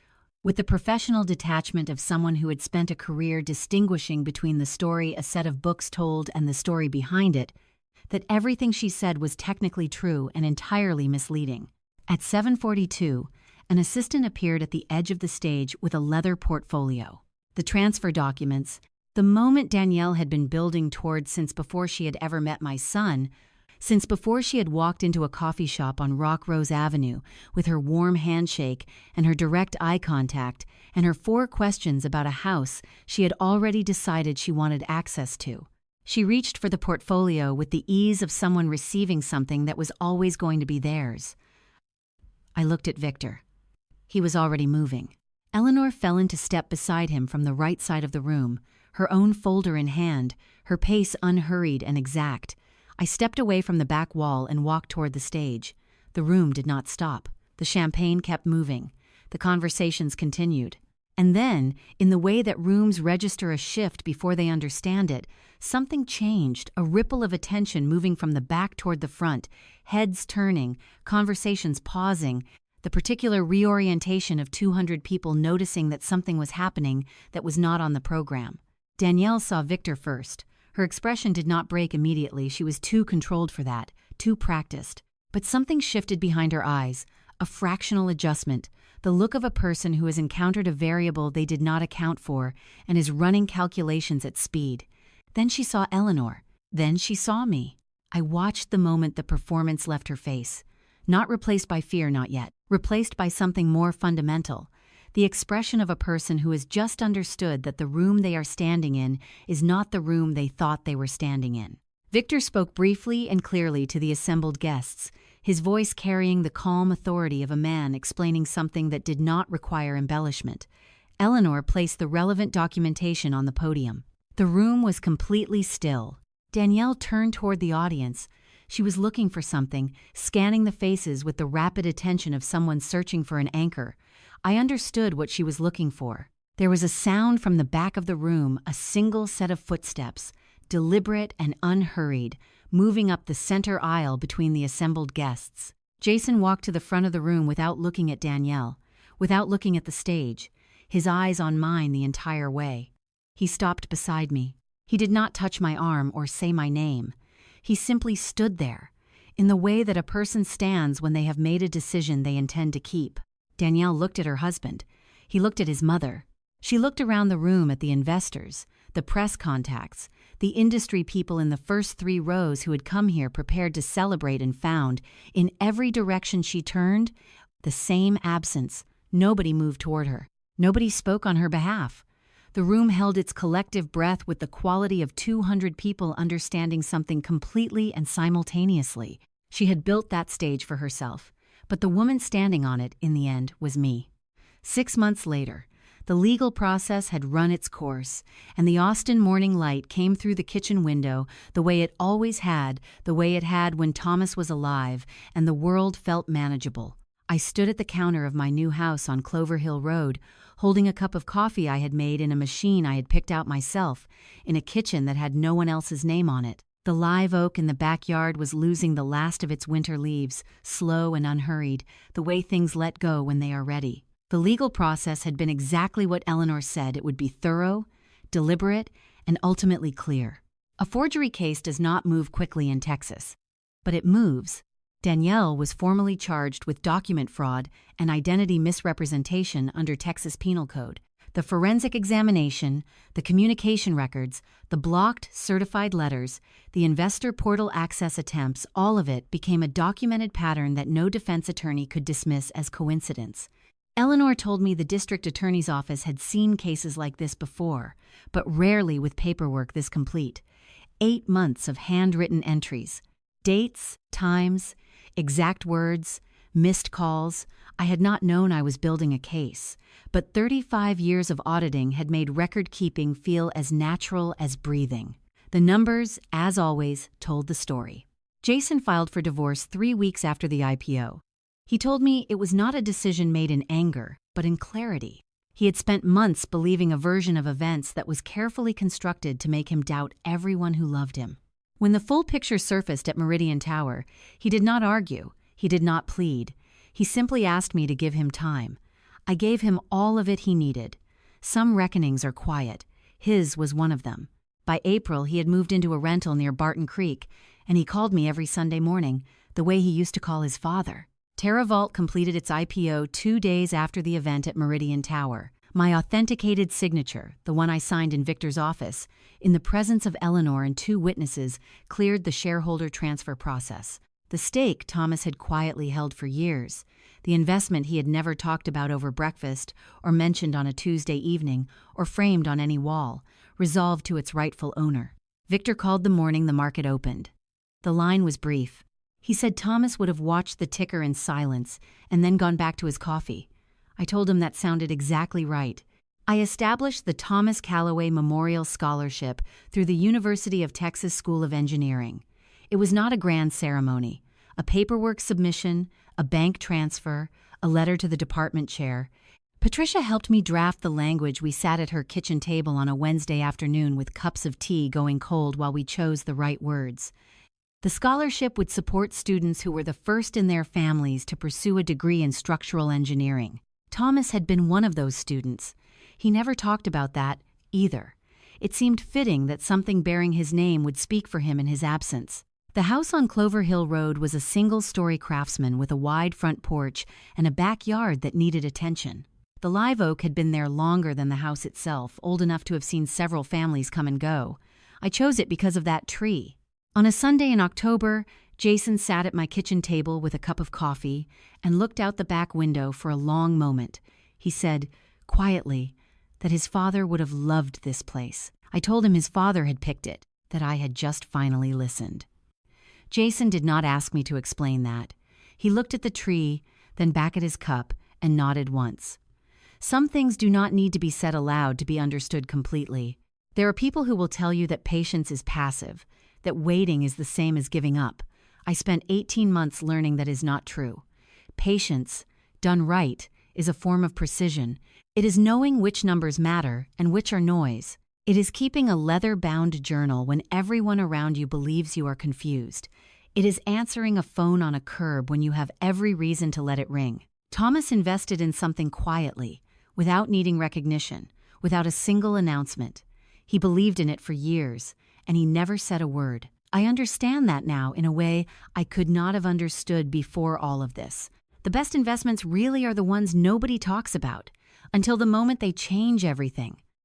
with the professional detachment of someone who had spent a career distinguishing between the story a set of books told and the story behind it, that everything she said was technically true and entirely misleading. At 7:42, an assistant appeared at the edge of the stage with a leather portfolio. The transfer documents, the moment Danielle had been building toward since before she had ever met my son, since before she had walked into a coffee shop on Rock Rose Avenue with her warm handshake and her direct eye contact and her 4 questions about a house she had already decided she wanted access to. She reached for the portfolio with the ease of someone receiving something that was always going to be theirs. I looked at Victor. He was already moving. Eleanor fell into step beside him from the right side of the room, her own folder in hand, her pace unhurried and exact. I stepped away from the back wall and walked toward the stage. The room did not stop. The champagne kept moving. The conversations continued. And then, in the way that rooms register a shift before they understand it, something changed, a ripple of attention moving from the back toward the front, heads turning, conversations pausing, the particular reorientation of 200 people noticing that something was happening that was not on the program. Danielle saw Victor first. Her expression did not break immediately. She was too controlled for that, too practiced. But something shifted behind her eyes, a fractional adjustment, the look of a person who has encountered a variable they did not account for and is running calculations at speed. Then she saw Eleanor. Then she saw me. I watched the moment the performance left her face. Not replaced by fear, not yet. Replaced by something more fundamental. The expression of a person who has just understood that the room they are standing in is not the room they thought they were standing in. Victor spoke briefly and clearly to the assembled guests, his voice carrying the calm authority of a man explaining something that did not require embellishment. Eleanor placed the relevant documentation on the podium. The room was completely still. Danielle turned toward the audience. She was looking for something, scanning the faces with the rapid attention of someone searching for an anchor. I understood what she was looking for. There was a sound from the back of the room, a single set of footsteps, deliberate and unhurried, moving up the center aisle between the assembled guests. Jason walked to the front of the room without looking at Danielle, without looking at the stage, his eyes on mine the entire way. He stopped beside me. He did not touch my arm or say my name. He simply stood there, in the way that a person stands when they have made a decision they intend to keep. Danielle looked at her husband. He looked at his mother. She looked around the room at the investors, the press contacts, the industry people in the first 3 rows who had come here prepared to celebrate and found, in every direction she turned, the same absence. Nobody moved toward her. Nobody spoke on her behalf. The room held its collective breath with the quality of 200 people understanding something completely and simultaneously. She had built that stage for herself. But the woman standing on it, in the end, was me. 6 months later, the legal process had run its course, and the Austin morning light came through the kitchen window the way it always had, the way it had when Thomas was alive, and the world felt manageable. I stood at the counter of my new house on Clover Hill Road, holding a cup of coffee I had made in a machine I had picked out myself, in a kitchen that had no one else's name on it. The live oak in the backyard was losing the last of its winter leaves, slow and unhurried, the way things let go when they are ready. The legal process had been exactly what Eleanor said it would be: thorough, deliberate, and ultimately clear. A forgery case does not move quickly in Texas, but it moves. Danielle was formally charged with document fraud and identity misrepresentation under Texas Penal Code. The forensic examination, the communication records, the blocked certified letters, the investor portal access attempts, all of it became a documented pattern that no defense attorney could dismiss as coincidence. Eleanor told me the district attorney's office had seen cases like this before, but rarely with paperwork this complete. 8 months of handwritten entries, dates, times, exact words, missed calls. I had not known I was building a case, but 35 years of auditing had made record-keeping feel as natural as breathing. The numbers, as always, told the story. Jason filed for divorce 3 weeks after the IPO. He told me it was not a decision made in anger, but in clarity. He had spent months believing a version of events that was carefully constructed to make him doubt everyone who loved him. When the full picture surfaced at Meridian Tower, he did not argue, he did not plead. He simply asked me to give him time. I gave him all of it he needed. Some reckonings are quiet. His was one of them. By April, he had moved into a rental near Barton Creek, and he called me every Sunday morning, the way he used to call his father. TerraVault completed its IPO 2 days after the event at Meridian Tower. My authenticated signature, the one I signed in Victor's office, in the presence of Eleanor and 2 witnesses, cleared the shareholder transfer process. The stake Thomas had quietly held for years, the investment he had never talked about over breakfast or mentioned on a Tuesday evening or framed on any wall, resolved to its rightful owner. Victor called the morning the market opened. The line was brief. He said Thomas would have watched the ticker in silence and then gone back to his coffee. I told him that sounded exactly right. I established the Thomas Callaway Memorial Scholarship through the University of Texas School of Engineering. It was not a grand ceremony. A paperwork submission, a bank transfer, a letter to the department chair. Patricia helped me draft the language. We sat at her kitchen table on a Wednesday afternoon with cups of tea going cold while we chose the right words. The scholarship would support students who were the first in their families to pursue a degree in structural engineering. Thomas had been one of those students. He never talked about that, either. It seemed fitting that something bearing his name would speak for him in his absence. The house on Clover Hill Road was a single-story craftsman with a wide front porch and a backyard that needed attention. The live oak had been there longer than the house itself, old enough to have seen several families come and go. I chose it because of that tree. On a Sunday in October, Jason sat at my kitchen table with a cup of coffee and looked out the back window for a long moment. He said, quietly, that his father would have loved this place. I told him his father had picked it, that I had just finally listened. Jason did not ask me to explain that. He looked at the tree, then back at his cup, and nodded once. Some things do not need to be said aloud to be understood completely. There are people who will tell you that patience is passive, that waiting is the same as giving up. I spent 18 months learning that is not true. Patience, done right, is a form of precision. It is knowing which numbers matter and which are noise. It is keeping a leather-bound journal when everyone around you believes you are confused. It is answering a phone on a curb when you have every reason to let it ring. Thomas invested in something quietly, without needing recognition, without a single announcement. He believed in it for years, and he never said a word. I understand that now in a way I could not have understood before all of this. The best investments really are the ones nobody talks about, until the moment they change everything.